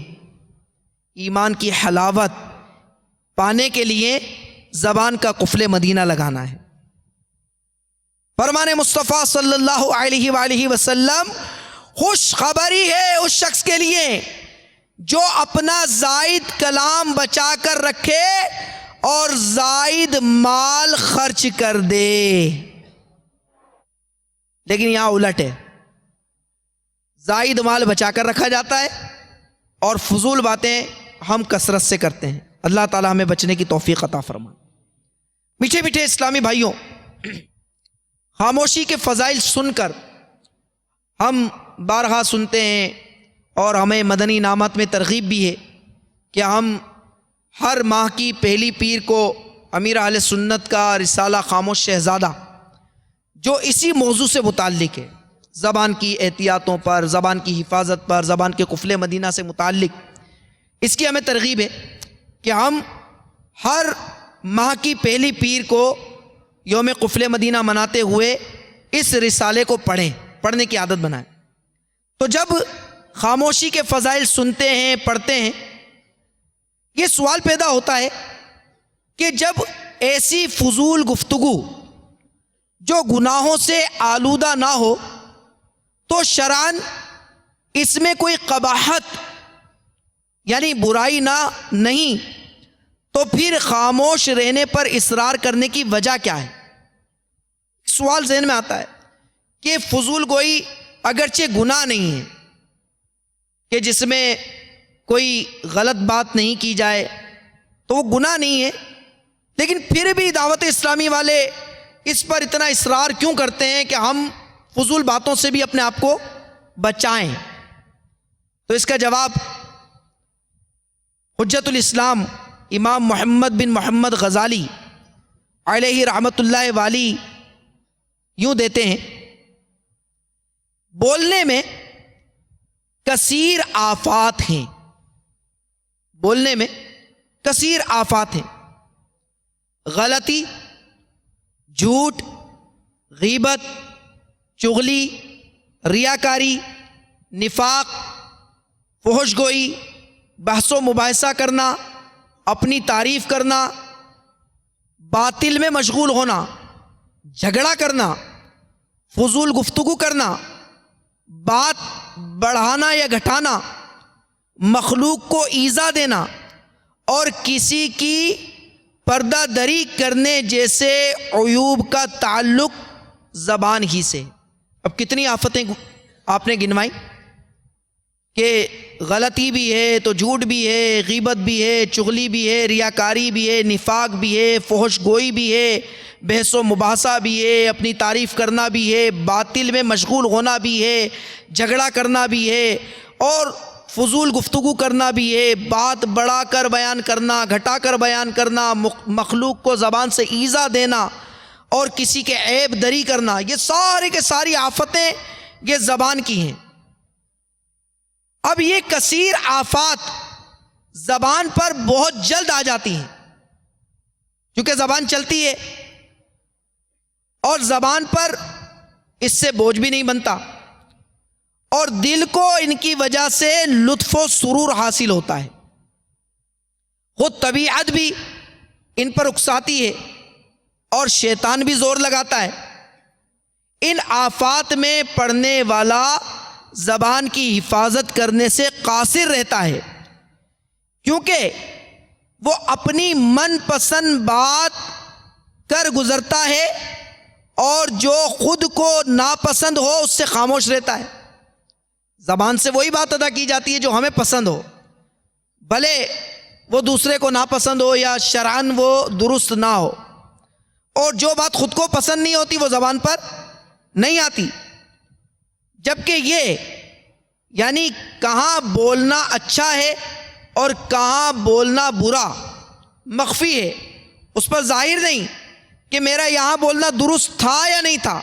S1: ایمان کی حلاوت پانے کے لیے زبان کا قفل مدینہ لگانا ہے۔ فرمان مصطفیٰ صلی اللہ علیہ وآلہ وسلم، خوشخبری ہے اس شخص کے لیے جو اپنا زائد کلام بچا کر رکھے اور زائد مال خرچ کر دے۔ لیکن یہاں الٹ ہے، زائد مال بچا کر رکھا جاتا ہے اور فضول باتیں ہم کثرت سے کرتے ہیں۔ اللہ تعالی ہمیں بچنے کی توفیق عطا فرمائے۔ میٹھے میٹھے اسلامی بھائیوں، خاموشی کے فضائل سن کر ہم بارہا سنتے ہیں اور ہمیں مدنی انعامات میں ترغیب بھی ہے کہ ہم ہر ماہ کی پہلی پیر کو امیر اہل سنت کا رسالہ خاموش شہزادہ، جو اسی موضوع سے متعلق ہے، زبان کی احتیاطوں پر، زبان کی حفاظت پر، زبان کے قفل مدینہ سے متعلق، اس کی ہمیں ترغیب ہے کہ ہم ہر ماہ کی پہلی پیر کو یوم قفل مدینہ مناتے ہوئے اس رسالے کو پڑھنے کی عادت بنائیں۔ تو جب خاموشی کے فضائل سنتے ہیں، پڑھتے ہیں، یہ سوال پیدا ہوتا ہے کہ جب ایسی فضول گفتگو جو گناہوں سے آلودہ نہ ہو تو شرعاً اس میں کوئی قباحت یعنی برائی نہیں، تو پھر خاموش رہنے پر اصرار کرنے کی وجہ کیا ہے؟ سوال ذہن میں آتا ہے کہ فضول گوئی اگرچہ گناہ نہیں ہے کہ جس میں کوئی غلط بات نہیں کی جائے تو وہ گناہ نہیں ہے، لیکن پھر بھی دعوت اسلامی والے اس پر اتنا اصرار کیوں کرتے ہیں کہ ہم فضول باتوں سے بھی اپنے آپ کو بچائیں؟ تو اس کا جواب حجت الاسلام امام محمد بن محمد غزالی علیہ رحمت اللہ والی یوں دیتے ہیں، بولنے میں کثیر آفات ہیں، بولنے میں کثیر آفات ہیں، غلطی، جھوٹ، غیبت، چغلی، ریاکاری، نفاق، فحش گوئی، بحث و مباحثہ کرنا، اپنی تعریف کرنا، باطل میں مشغول ہونا، جھگڑا کرنا، فضول گفتگو کرنا، بات بڑھانا یا گھٹانا، مخلوق کو ایذا دینا اور کسی کی پردہ دری کرنے جیسے عیوب کا تعلق زبان ہی سے۔ اب کتنی آفتیں آپ نے گنوائی کہ غلطی بھی ہے تو جھوٹ بھی ہے، غیبت بھی ہے، چغلی بھی ہے، ریاکاری بھی ہے، نفاق بھی ہے، فحش گوئی بھی ہے، بحث و مباحثہ بھی ہے، اپنی تعریف کرنا بھی ہے، باطل میں مشغول ہونا بھی ہے، جھگڑا کرنا بھی ہے، اور فضول گفتگو کرنا بھی ہے، بات بڑھا کر بیان کرنا، گھٹا کر بیان کرنا، مخلوق کو زبان سے ایذا دینا اور کسی کے عیب دری کرنا، یہ سارے کے ساری آفتیں یہ زبان کی ہیں۔ اب یہ کثیر آفات زبان پر بہت جلد آ جاتی ہیں، کیونکہ زبان چلتی ہے اور زبان پر اس سے بوجھ بھی نہیں بنتا، اور دل کو ان کی وجہ سے لطف و سرور حاصل ہوتا ہے۔ خود طبیعت بھی ان پر اکساتی ہے اور شیطان بھی زور لگاتا ہے۔ ان آفات میں پڑنے والا زبان کی حفاظت کرنے سے قاصر رہتا ہے، کیونکہ وہ اپنی من پسند بات کر گزرتا ہے اور جو خود کو ناپسند ہو اس سے خاموش رہتا ہے۔ زبان سے وہی بات ادا کی جاتی ہے جو ہمیں پسند ہو، بھلے وہ دوسرے کو ناپسند ہو یا شرعاً وہ درست نہ ہو، اور جو بات خود کو پسند نہیں ہوتی وہ زبان پر نہیں آتی۔ جبکہ یہ یعنی کہاں بولنا اچھا ہے اور کہاں بولنا برا مخفی ہے، اس پر ظاہر نہیں کہ میرا یہاں بولنا درست تھا یا نہیں تھا،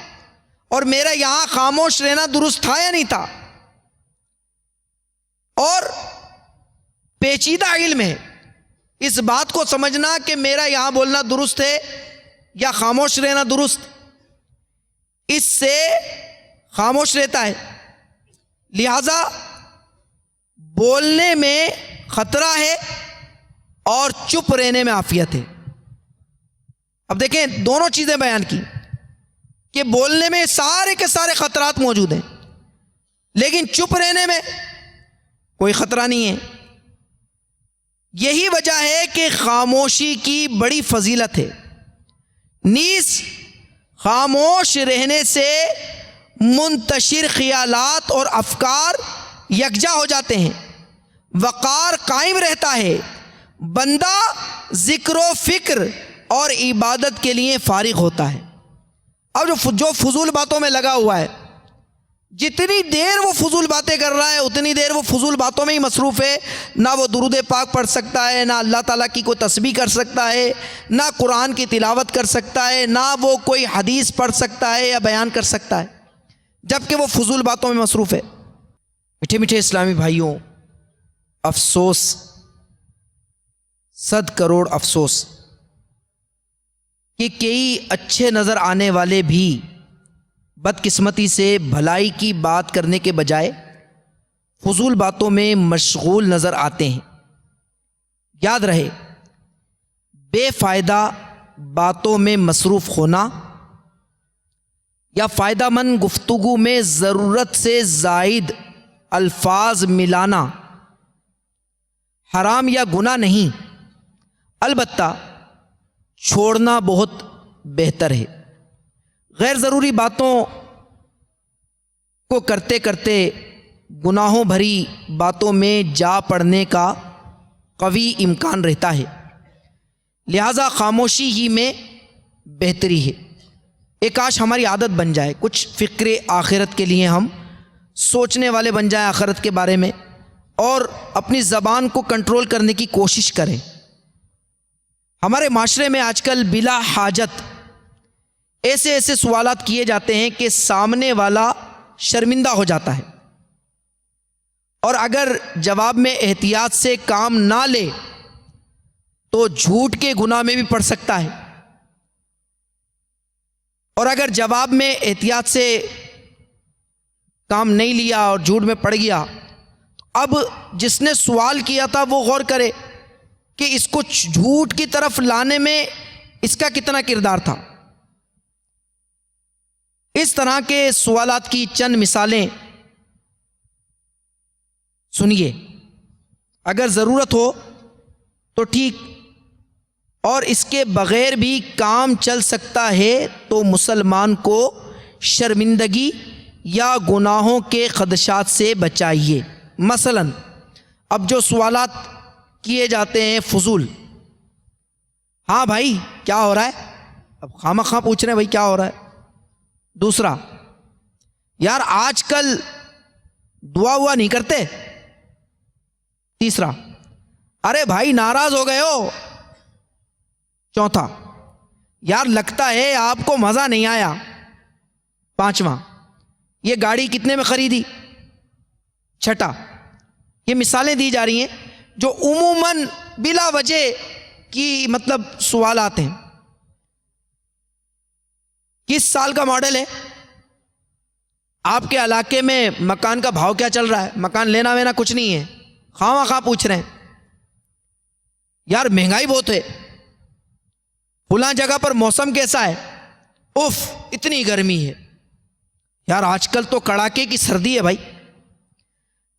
S1: اور میرا یہاں خاموش رہنا درست تھا یا نہیں تھا۔ اور پیچیدہ علم ہے اس بات کو سمجھنا کہ میرا یہاں بولنا درست ہے یا خاموش رہنا درست، اس سے خاموش رہتا ہے۔ لہذا بولنے میں خطرہ ہے اور چپ رہنے میں عافیت ہے۔ اب دیکھیں دونوں چیزیں بیان کی کہ بولنے میں سارے کے سارے خطرات موجود ہیں، لیکن چپ رہنے میں کوئی خطرہ نہیں ہے۔ یہی وجہ ہے کہ خاموشی کی بڑی فضیلت ہے، نیز خاموش رہنے سے منتشر خیالات اور افکار یکجا ہو جاتے ہیں، وقار قائم رہتا ہے، بندہ ذکر و فکر اور عبادت کے لیے فارغ ہوتا ہے۔ اب جو فضول باتوں میں لگا ہوا ہے، جتنی دیر وہ فضول باتیں کر رہا ہے اتنی دیر وہ فضول باتوں میں ہی مصروف ہے، نہ وہ درود پاک پڑھ سکتا ہے، نہ اللہ تعالیٰ کی کوئی تسبیح کر سکتا ہے، نہ قرآن کی تلاوت کر سکتا ہے، نہ وہ کوئی حدیث پڑھ سکتا ہے یا بیان کر سکتا ہے، جبکہ وہ فضول باتوں میں مصروف ہے۔ میٹھے میٹھے اسلامی بھائیوں، افسوس، 100 کروڑ افسوس کہ کئی اچھے نظر آنے والے بھی بدقسمتی سے بھلائی کی بات کرنے کے بجائے فضول باتوں میں مشغول نظر آتے ہیں۔ یاد رہے، بے فائدہ باتوں میں مصروف ہونا یا فائدہ مند گفتگو میں ضرورت سے زائد الفاظ ملانا حرام یا گناہ نہیں، البتہ چھوڑنا بہت بہتر ہے۔ غیر ضروری باتوں کو کرتے کرتے گناہوں بھری باتوں میں جا پڑنے کا قوی امکان رہتا ہے، لہذا خاموشی ہی میں بہتری ہے۔ ایک کاش ہماری عادت بن جائے، کچھ فکر آخرت کے لیے ہم سوچنے والے بن جائیں آخرت کے بارے میں، اور اپنی زبان کو کنٹرول کرنے کی کوشش کریں۔ ہمارے معاشرے میں آج کل بلا حاجت ایسے سوالات کیے جاتے ہیں کہ سامنے والا شرمندہ ہو جاتا ہے، اور اگر جواب میں احتیاط سے کام نہ لے تو جھوٹ کے گناہ میں بھی پڑ سکتا ہے، اور اگر جواب میں احتیاط سے کام نہیں لیا اور جھوٹ میں پڑ گیا، اب جس نے سوال کیا تھا وہ غور کرے کہ اس کو جھوٹ کی طرف لانے میں اس کا کتنا کردار تھا۔ اس طرح کے سوالات کی چند مثالیں سنیے، اگر ضرورت ہو تو ٹھیک، اور اس کے بغیر بھی کام چل سکتا ہے تو مسلمان کو شرمندگی یا گناہوں کے خدشات سے بچائیے۔ مثلا اب جو سوالات کیے جاتے ہیں فضول، ہاں بھائی کیا ہو رہا ہے، اب خواہ پوچھ رہے ہیں بھائی کیا ہو رہا ہے۔ دوسرا، یار آج کل دعا ہوا نہیں کرتے۔ تیسرا، ارے بھائی ناراض ہو گئے ہو۔ چوتھا، یار لگتا ہے آپ کو مزہ نہیں آیا۔ پانچواں، یہ گاڑی کتنے میں خریدی۔ چھٹا، یہ مثالیں دی جا رہی ہیں جو عموماً بلا وجہ کی مطلب سوالات ہیں۔ کس سال کا ماڈل ہے، آپ کے علاقے میں مکان کا بھاؤ کیا چل رہا ہے، مکان لینا وینا کچھ نہیں ہے، خواہ پوچھ رہے ہیں۔ یار مہنگائی بہت ہے، فلاں جگہ پر موسم کیسا ہے، اف اتنی گرمی ہے۔ یار آج کل تو کڑاکے کی سردی ہے بھائی،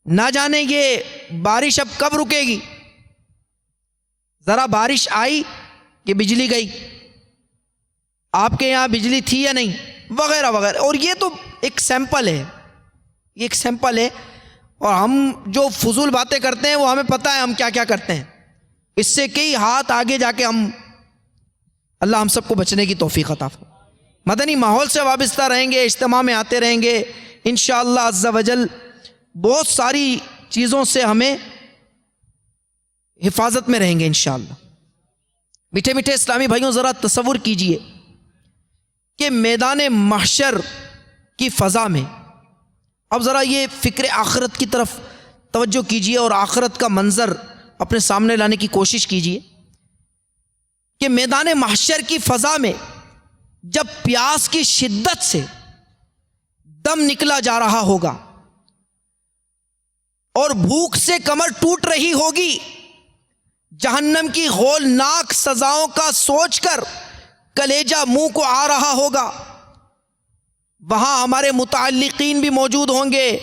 S1: نہ جانے یہ بارش اب کب رکے گی، ذرا بارش آئی کہ بجلی گئی، آپ کے یہاں بجلی تھی یا نہیں، وغیرہ وغیرہ۔ اور یہ تو ایک سیمپل ہے، یہ ایک سیمپل ہے، اور ہم جو فضول باتیں کرتے ہیں وہ ہمیں پتہ ہے ہم کیا کیا کرتے ہیں، اس سے کئی ہاتھ آگے جا کے ہم، اللہ ہم سب کو بچنے کی توفیق عطا فرمائے۔ مدنی ماحول سے وابستہ رہیں گے، اجتماع میں آتے رہیں گے، انشاءاللہ عز و جل بہت ساری چیزوں سے ہمیں حفاظت میں رہیں گے انشاءاللہ۔ میٹھے میٹھے اسلامی بھائیوں، ذرا تصور کیجئے کہ میدان محشر کی فضا میں، اب ذرا یہ فکر آخرت کی طرف توجہ کیجئے اور آخرت کا منظر اپنے سامنے لانے کی کوشش کیجئے کہ میدان محشر کی فضا میں جب پیاس کی شدت سے دم نکلا جا رہا ہوگا اور بھوک سے کمر ٹوٹ رہی ہوگی، جہنم کی ہولناک سزاؤں کا سوچ کر کلیجہ منہ کو آ رہا ہوگا، وہاں ہمارے متعلقین بھی موجود ہوں گے،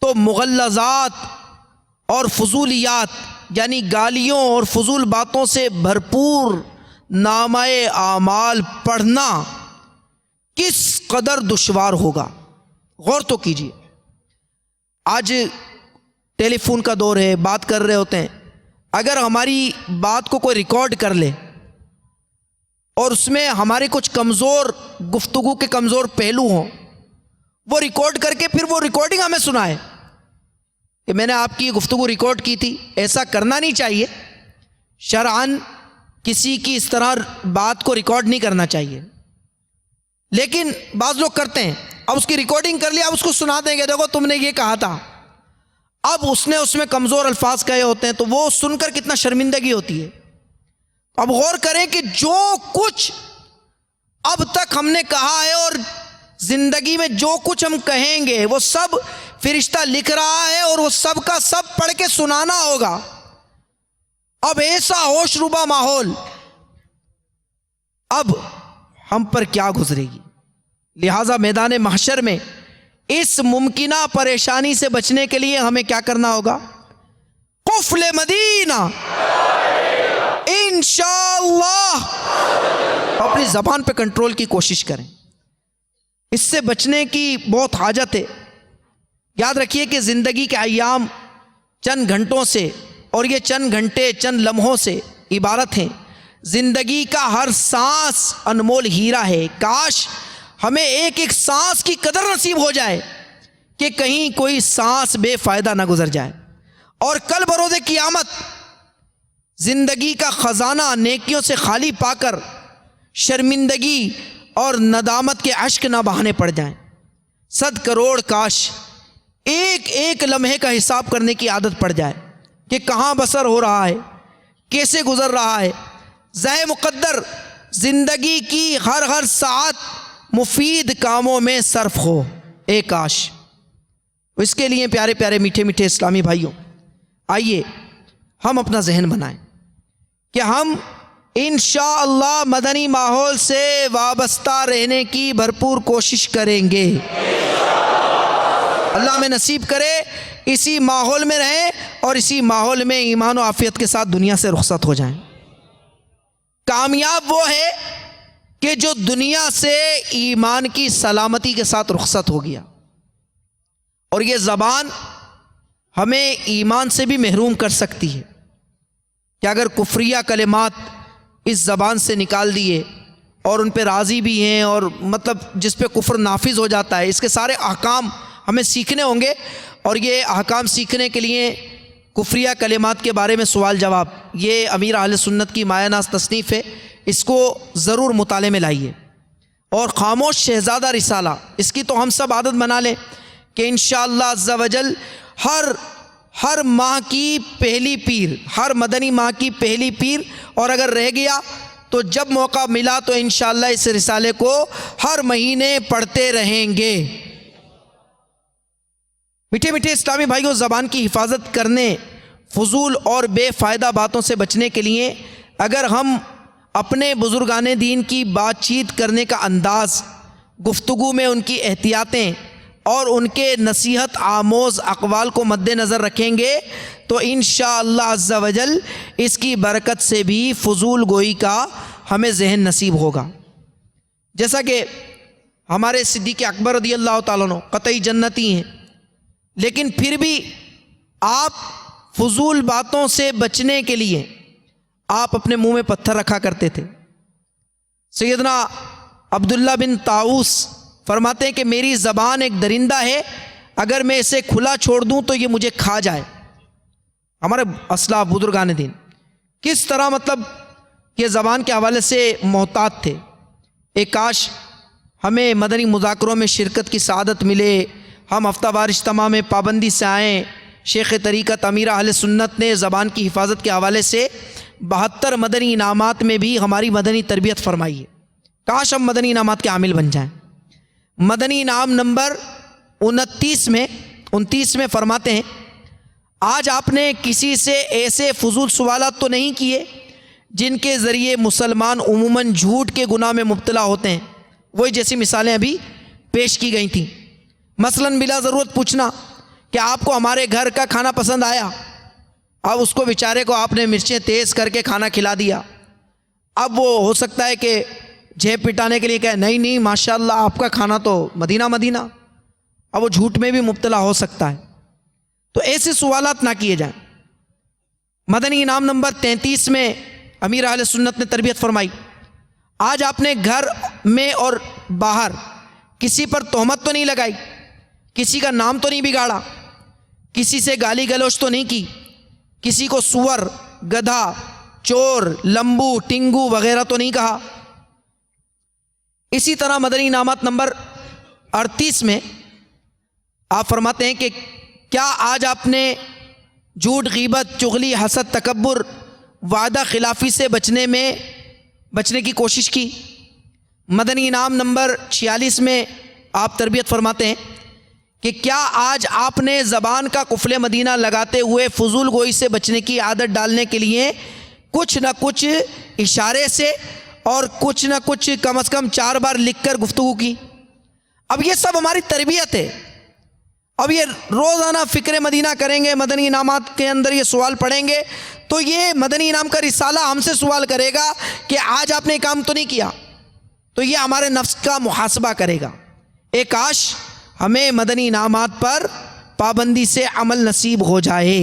S1: تو مغلظات اور فضولیات یعنی گالیوں اور فضول باتوں سے بھرپور نامہ اعمال پڑھنا کس قدر دشوار ہوگا، غور تو کیجیے۔ آج ٹیلی فون کا دور ہے، بات کر رہے ہوتے ہیں، اگر ہماری بات کو کوئی ریکارڈ کر لے اور اس میں ہمارے کچھ کمزور گفتگو کے کمزور پہلو ہوں، وہ ریکارڈ کر کے پھر وہ ریکارڈنگ ہمیں سنائے کہ میں نے آپ کی گفتگو ریکارڈ کی تھی، ایسا کرنا نہیں چاہیے۔ شرعاً کسی کی اس طرح بات کو ریکارڈ نہیں کرنا چاہیے، لیکن بعض لوگ کرتے ہیں، اب اس کی ریکارڈنگ کر لیا، اب اس کو سنا دیں گے، دیکھو تم نے یہ کہا تھا، اب اس نے اس میں کمزور الفاظ کہے ہوتے ہیں، تو وہ سن کر کتنا شرمندگی ہوتی ہے۔ اب غور کریں کہ جو کچھ اب تک ہم نے کہا ہے اور زندگی میں جو کچھ ہم کہیں گے وہ سب فرشتہ لکھ رہا ہے اور وہ سب کا سب پڑھ کے سنانا ہوگا۔ اب ایسا ہوش ربا ماحول اب ہم پر کیا گزرے گی۔ لہذا میدان محشر میں اس ممکنہ پریشانی سے بچنے کے لیے ہمیں کیا کرنا ہوگا؟ قفل مدینہ انشاءاللہ اپنی زبان پہ کنٹرول کی کوشش کریں، اس سے بچنے کی بہت حاجت ہے۔ یاد رکھیے کہ زندگی کے ایام چند گھنٹوں سے، اور یہ چند گھنٹے چند لمحوں سے عبارت ہیں۔ زندگی کا ہر سانس انمول ہیرا ہے، کاش ہمیں ایک ایک سانس کی قدر نصیب ہو جائے کہ کہیں کوئی سانس بے فائدہ نہ گزر جائے۔ اور کل بروز قیامت زندگی کا خزانہ نیکیوں سے خالی پا کر شرمندگی اور ندامت کے اشک نہ بہانے پڑ جائیں۔ 100 کروڑ کاش ایک ایک لمحے کا حساب کرنے کی عادت پڑ جائے کہ کہاں بسر ہو رہا ہے، کیسے گزر رہا ہے۔ ضائع مقدر زندگی کی ہر ساعت مفید کاموں میں صرف ہو، اے کاش۔ اس کے لیے پیارے پیارے میٹھے میٹھے اسلامی بھائیوں، آئیے ہم اپنا ذہن بنائیں کہ ہم انشاءاللہ مدنی ماحول سے وابستہ رہنے کی بھرپور کوشش کریں گے۔ اللہ ہمیں نصیب کرے اسی ماحول میں رہیں اور اسی ماحول میں ایمان و عافیت کے ساتھ دنیا سے رخصت ہو جائیں۔ کامیاب وہ ہے کہ جو دنیا سے ایمان کی سلامتی کے ساتھ رخصت ہو گیا، اور یہ زبان ہمیں ایمان سے بھی محروم کر سکتی ہے کہ اگر کفریہ کلمات اس زبان سے نکال دیے اور ان پہ راضی بھی ہیں، اور مطلب جس پہ کفر نافذ ہو جاتا ہے، اس کے سارے احکام ہمیں سیکھنے ہوں گے، اور یہ احکام سیکھنے کے لیے کفریہ کلمات کے بارے میں سوال جواب، یہ امیر اہل سنت کی مایہ ناز تصنیف ہے، اس کو ضرور مطالعے میں لائیے۔ اور خاموش شہزادہ رسالہ، اس کی تو ہم سب عادت بنا لیں کہ انشاءاللہ عز و جل ہر ماہ کی پہلی پیر، ہر مدنی ماہ کی پہلی پیر، اور اگر رہ گیا تو جب موقع ملا تو انشاءاللہ اس رسالے کو ہر مہینے پڑھتے رہیں گے۔ میٹھے میٹھے اسلامی بھائیوں، زبان کی حفاظت کرنے، فضول اور بے فائدہ باتوں سے بچنے کے لیے اگر ہم اپنے بزرگان دین کی بات چیت کرنے کا انداز، گفتگو میں ان کی احتیاطیں اور ان کے نصیحت آموز اقوال کو مد نظر رکھیں گے تو انشاءاللہ عز و جل اس کی برکت سے بھی فضول گوئی کا ہمیں ذہن نصیب ہوگا۔ جیسا کہ ہمارے صدیق اکبر رضی اللہ تعالیٰ عنہ قطعی جنتی ہیں، لیکن پھر بھی آپ فضول باتوں سے بچنے کے لیے آپ اپنے منہ میں پتھر رکھا کرتے تھے۔ سیدنا عبداللہ بن طاؤس فرماتے ہیں کہ میری زبان ایک درندہ ہے، اگر میں اسے کھلا چھوڑ دوں تو یہ مجھے کھا جائے۔ ہمارے اسلاف بزرگان دین کس طرح مطلب یہ زبان کے حوالے سے محتاط تھے۔ ایک کاش ہمیں مدنی مذاکروں میں شرکت کی سعادت ملے، ہم ہفتہ وار اجتماع میں پابندی سے آئیں۔ شیخ طریقت امیر اہل سنت نے زبان کی حفاظت کے حوالے سے 72 مدنی انعامات میں بھی ہماری مدنی تربیت فرمائی ہے۔ کاش ہم مدنی انعامات کے عامل بن جائیں۔ مدنی انعام نمبر 29 میں فرماتے ہیں، آج آپ نے کسی سے ایسے فضول سوالات تو نہیں کیے جن کے ذریعے مسلمان عموماً جھوٹ کے گناہ میں مبتلا ہوتے ہیں۔ وہی جیسی مثالیں ابھی پیش کی گئی تھیں، مثلاً بلا ضرورت پوچھنا کہ آپ کو ہمارے گھر کا کھانا پسند آیا، اب اس کو بیچارے کو آپ نے مرچیں تیز کر کے کھانا کھلا دیا، اب وہ ہو سکتا ہے کہ جیب پٹانے کے لیے کہے نہیں ماشاءاللہ آپ کا کھانا تو مدینہ، اب وہ جھوٹ میں بھی مبتلا ہو سکتا ہے۔ تو ایسے سوالات نہ کیے جائیں۔ مدنی انعام نمبر 33 میں امیر اہل سنت نے تربیت فرمائی، آج آپ نے گھر میں اور باہر کسی پر تہمت تو نہیں لگائی، کسی کا نام تو نہیں بگاڑا، کسی سے گالی گلوچ تو نہیں کی، کسی کو سور، گدھا، چور، لمبو، ٹنگو وغیرہ تو نہیں کہا۔ اسی طرح مدنی انعامات نمبر 38 میں آپ فرماتے ہیں کہ کیا آج آپ نے جھوٹ، غیبت، چغلی، حسد، تکبر، وعدہ خلافی سے بچنے کی کوشش کی۔ مدنی انعام نمبر 46 میں آپ تربیت فرماتے ہیں کہ کیا آج آپ نے زبان کا قفل مدینہ لگاتے ہوئے فضول گوئی سے بچنے کی عادت ڈالنے کے لیے کچھ نہ کچھ اشارے سے اور کچھ نہ کچھ کم از کم 4 بار لکھ کر گفتگو کی۔ اب یہ سب ہماری تربیت ہے۔ اب یہ روزانہ فکر مدینہ کریں گے، مدنی انعامات کے اندر یہ سوال پڑھیں گے تو یہ مدنی انعام کا رسالہ ہم سے سوال کرے گا کہ آج آپ نے کام تو نہیں کیا، تو یہ ہمارے نفس کا محاسبہ کرے گا۔ ایک کاش ہمیں مدنی انعامات پر پابندی سے عمل نصیب ہو جائے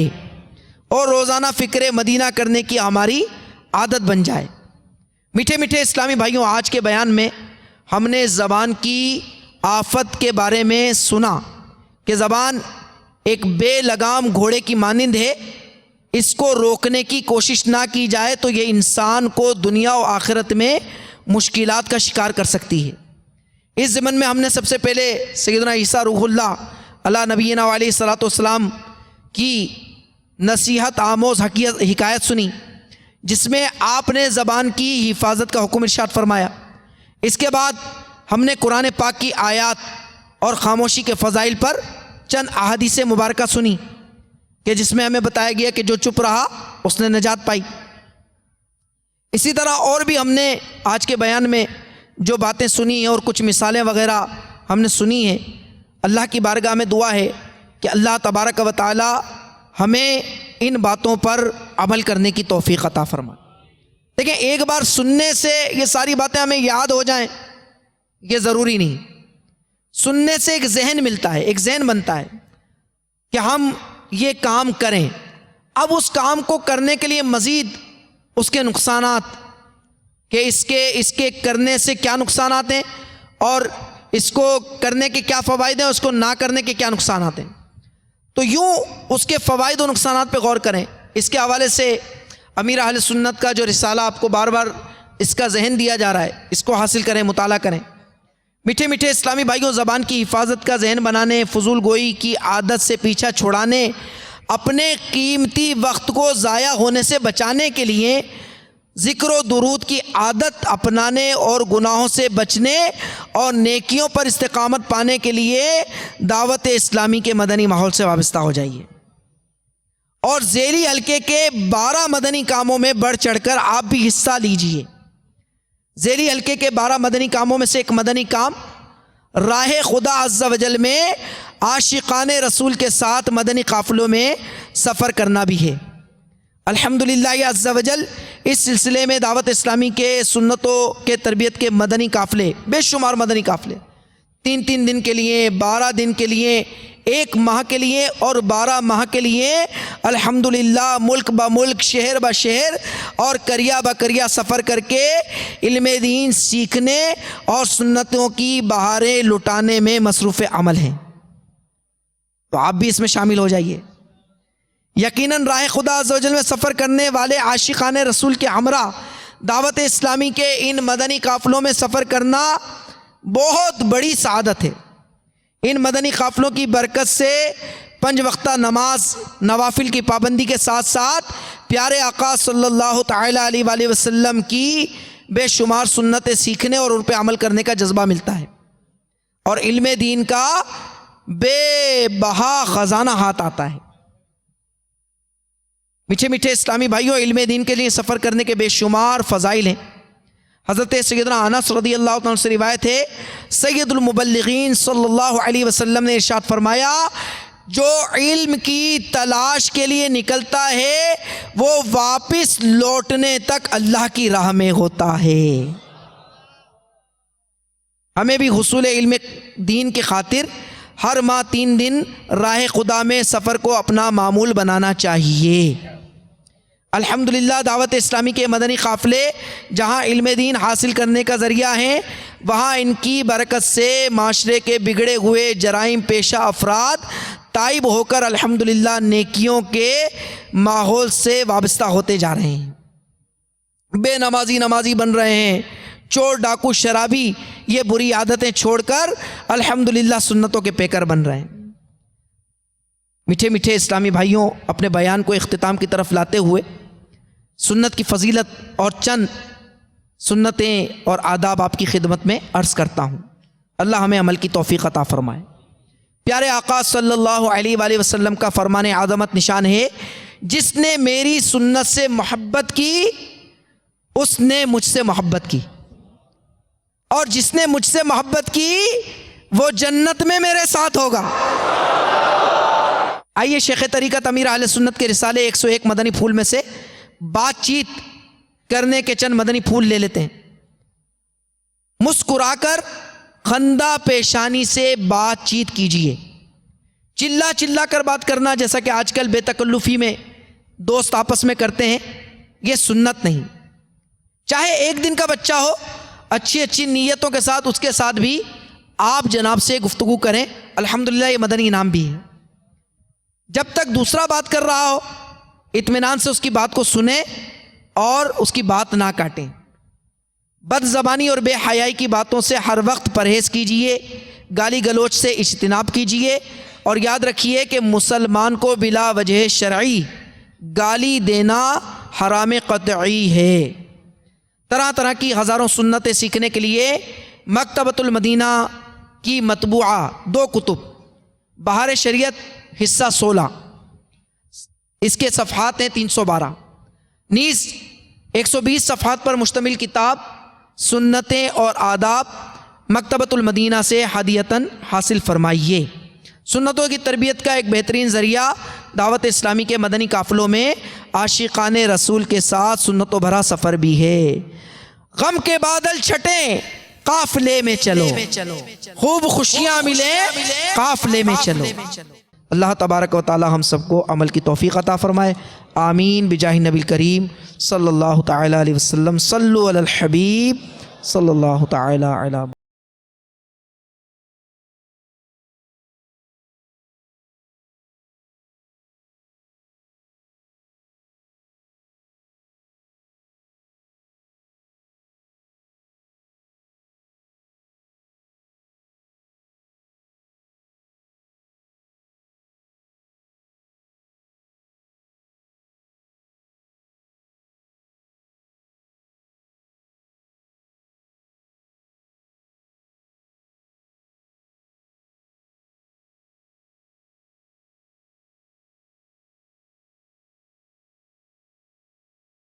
S1: اور روزانہ فکر مدینہ کرنے کی ہماری عادت بن جائے۔ میٹھے میٹھے اسلامی بھائیوں، آج کے بیان میں ہم نے زبان کی آفت کے بارے میں سنا کہ زبان ایک بے لگام گھوڑے کی مانند ہے، اس کو روکنے کی کوشش نہ کی جائے تو یہ انسان کو دنیا و آخرت میں مشکلات کا شکار کر سکتی ہے۔ اس ضمن میں ہم نے سب سے پہلے سیدنا عیسیٰ روح اللہ علی نبینا علیہ الصلوۃ والسلام کی نصیحت آموز حکایت سنی، جس میں آپ نے زبان کی حفاظت کا حکم ارشاد فرمایا۔ اس کے بعد ہم نے قرآن پاک کی آیات اور خاموشی کے فضائل پر چند احادیث مبارکہ سنی کہ جس میں ہمیں بتایا گیا کہ جو چپ رہا اس نے نجات پائی۔ اسی طرح اور بھی ہم نے آج کے بیان میں جو باتیں سنی ہیں اور کچھ مثالیں وغیرہ ہم نے سنی ہیں، اللہ کی بارگاہ میں دعا ہے کہ اللہ تبارک و تعالی ہمیں ان باتوں پر عمل کرنے کی توفیق عطا فرمائے۔ دیکھیں ایک بار سننے سے یہ ساری باتیں ہمیں یاد ہو جائیں یہ ضروری نہیں. سننے سے ایک ذہن ملتا ہے، ایک ذہن بنتا ہے کہ ہم یہ کام کریں. اب اس کام کو کرنے کے لیے مزید اس کے نقصانات کہ اس کے کرنے سے کیا نقصانات ہیں اور اس کو کرنے کے کیا فوائد ہیں، اس کو نہ کرنے کے کیا نقصانات ہیں. تو یوں اس کے فوائد و نقصانات پہ غور کریں. اس کے حوالے سے امیر اہل سنت کا جو رسالہ آپ کو بار بار اس کا ذہن دیا جا رہا ہے، اس کو حاصل کریں، مطالعہ کریں. میٹھے میٹھے اسلامی بھائیوں، زبان کی حفاظت کا ذہن بنانے، فضول گوئی کی عادت سے پیچھا چھڑانے، اپنے قیمتی وقت کو ضائع ہونے سے بچانے کے لیے ذکر و درود کی عادت اپنانے اور گناہوں سے بچنے اور نیکیوں پر استقامت پانے کے لیے دعوت اسلامی کے مدنی ماحول سے وابستہ ہو جائیے. اور ذیلی حلقے کے 12 مدنی کاموں میں بڑھ چڑھ کر آپ بھی حصہ لیجئے. ذیلی حلقے کے 12 مدنی کاموں میں سے ایک مدنی کام راہ خدا عز و جل میں عاشقان رسول کے ساتھ مدنی قافلوں میں سفر کرنا بھی ہے. الحمدللہ عز و جل اس سلسلے میں دعوت اسلامی کے سنتوں کے تربیت کے مدنی قافلے، بے شمار مدنی قافلے 3 دن کے لیے، 12 دن کے لیے، 1 ماہ کے لیے اور 12 ماہ کے لیے الحمدللہ ملک با ملک، شہر با شہر اور قریہ با قریہ سفر کر کے علم دین سیکھنے اور سنتوں کی بہاریں لٹانے میں مصروف عمل ہیں. تو آپ بھی اس میں شامل ہو جائیے. یقیناً راہ خدا عز و جل میں سفر کرنے والے عاشقان رسول کے ہمراہ دعوت اسلامی کے ان مدنی قافلوں میں سفر کرنا بہت بڑی سعادت ہے. ان مدنی قافلوں کی برکت سے 5 وقتہ نماز، نوافل کی پابندی کے ساتھ ساتھ پیارے آقا صلی اللہ تعالی علیہ وآلہ وسلم کی بے شمار سنتیں سیکھنے اور ان پہ عمل کرنے کا جذبہ ملتا ہے، اور علم دین کا بے بہا خزانہ ہاتھ آتا ہے. میٹھے میٹھے اسلامی بھائیوں، علم دین کے لیے سفر کرنے کے بے شمار فضائل ہیں. حضرت سیدنا انس رضی اللہ عنہ سے روایت ہے، سید المبلغین صلی اللہ علیہ وسلم نے ارشاد فرمایا، جو علم کی تلاش کے لیے نکلتا ہے وہ واپس لوٹنے تک اللہ کی راہ میں ہوتا ہے. ہمیں بھی حصول علم دین کی خاطر ہر ماہ 3 دن راہ خدا میں سفر کو اپنا معمول بنانا چاہیے. الحمدللہ دعوت اسلامی کے مدنی قافلے جہاں علم دین حاصل کرنے کا ذریعہ ہیں، وہاں ان کی برکت سے معاشرے کے بگڑے ہوئے جرائم پیشہ افراد تائب ہو کر الحمدللہ نیکیوں کے ماحول سے وابستہ ہوتے جا رہے ہیں. بے نمازی بن رہے ہیں، چور ڈاکو شرابی یہ بری عادتیں چھوڑ کر الحمدللہ سنتوں کے پیکر بن رہے ہیں. میٹھے میٹھے اسلامی بھائیوں، اپنے بیان کو اختتام کی طرف لاتے ہوئے سنت کی فضیلت اور چند سنتیں اور آداب آپ کی خدمت میں عرض کرتا ہوں. اللہ ہمیں عمل کی توفیق عطا فرمائے. پیارے آقا صلی اللہ علیہ وآلہ وسلم کا فرمان عظمت نشان ہے، جس نے میری سنت سے محبت کی اس نے مجھ سے محبت کی، اور جس نے مجھ سے محبت کی وہ جنت میں میرے ساتھ ہوگا. آئیے شیخ طریقت امیر اہل سنت کے رسالے 101 مدنی پھول میں سے بات چیت کرنے کے چند مدنی پھول لے لیتے ہیں. مسکرا کر خندہ پیشانی سے بات چیت کیجئے. چلا کر بات کرنا جیسا کہ آج کل بے تکلفی میں دوست آپس میں کرتے ہیں، یہ سنت نہیں. چاہے 1 دن کا بچہ ہو، اچھی نیتوں کے ساتھ اس کے ساتھ بھی آپ جناب سے گفتگو کریں. الحمدللہ یہ مدنی انعام بھی ہے. جب تک دوسرا بات کر رہا ہو اطمینان سے اس کی بات کو سنیں اور اس کی بات نہ کاٹیں. بد زبانی اور بے حیائی کی باتوں سے ہر وقت پرہیز کیجئے. گالی گلوچ سے اجتناب کیجئے، اور یاد رکھیے کہ مسلمان کو بلا وجہ شرعی گالی دینا حرام قطعی ہے. طرح کی ہزاروں سنتیں سیکھنے کے لیے مکتبۃ المدینہ کی مطبوعہ 2 کتب، بہار شریعت حصہ 16، اس کے صفحات ہیں 312، نیز 120 صفحات پر مشتمل کتاب سنتیں اور آداب مکتبۃ المدینہ سے ہدیتاً حاصل فرمائیے. سنتوں کی تربیت کا ایک بہترین ذریعہ دعوت اسلامی کے مدنی قافلوں میں عاشقان رسول کے ساتھ سنتوں بھرا سفر بھی ہے۔ غم کے بادل چھٹیں قافلے میں چلو، خوب خوشیاں ملیں قافلے میں چلو۔ اللہ تبارک و تعالی ہم سب کو عمل کی توفیق عطا فرمائے، آمین بجاہ نبی کریم صلی اللہ تعالی علیہ وسلم۔ صلو علی الحبیب صلی اللہ تعالی علی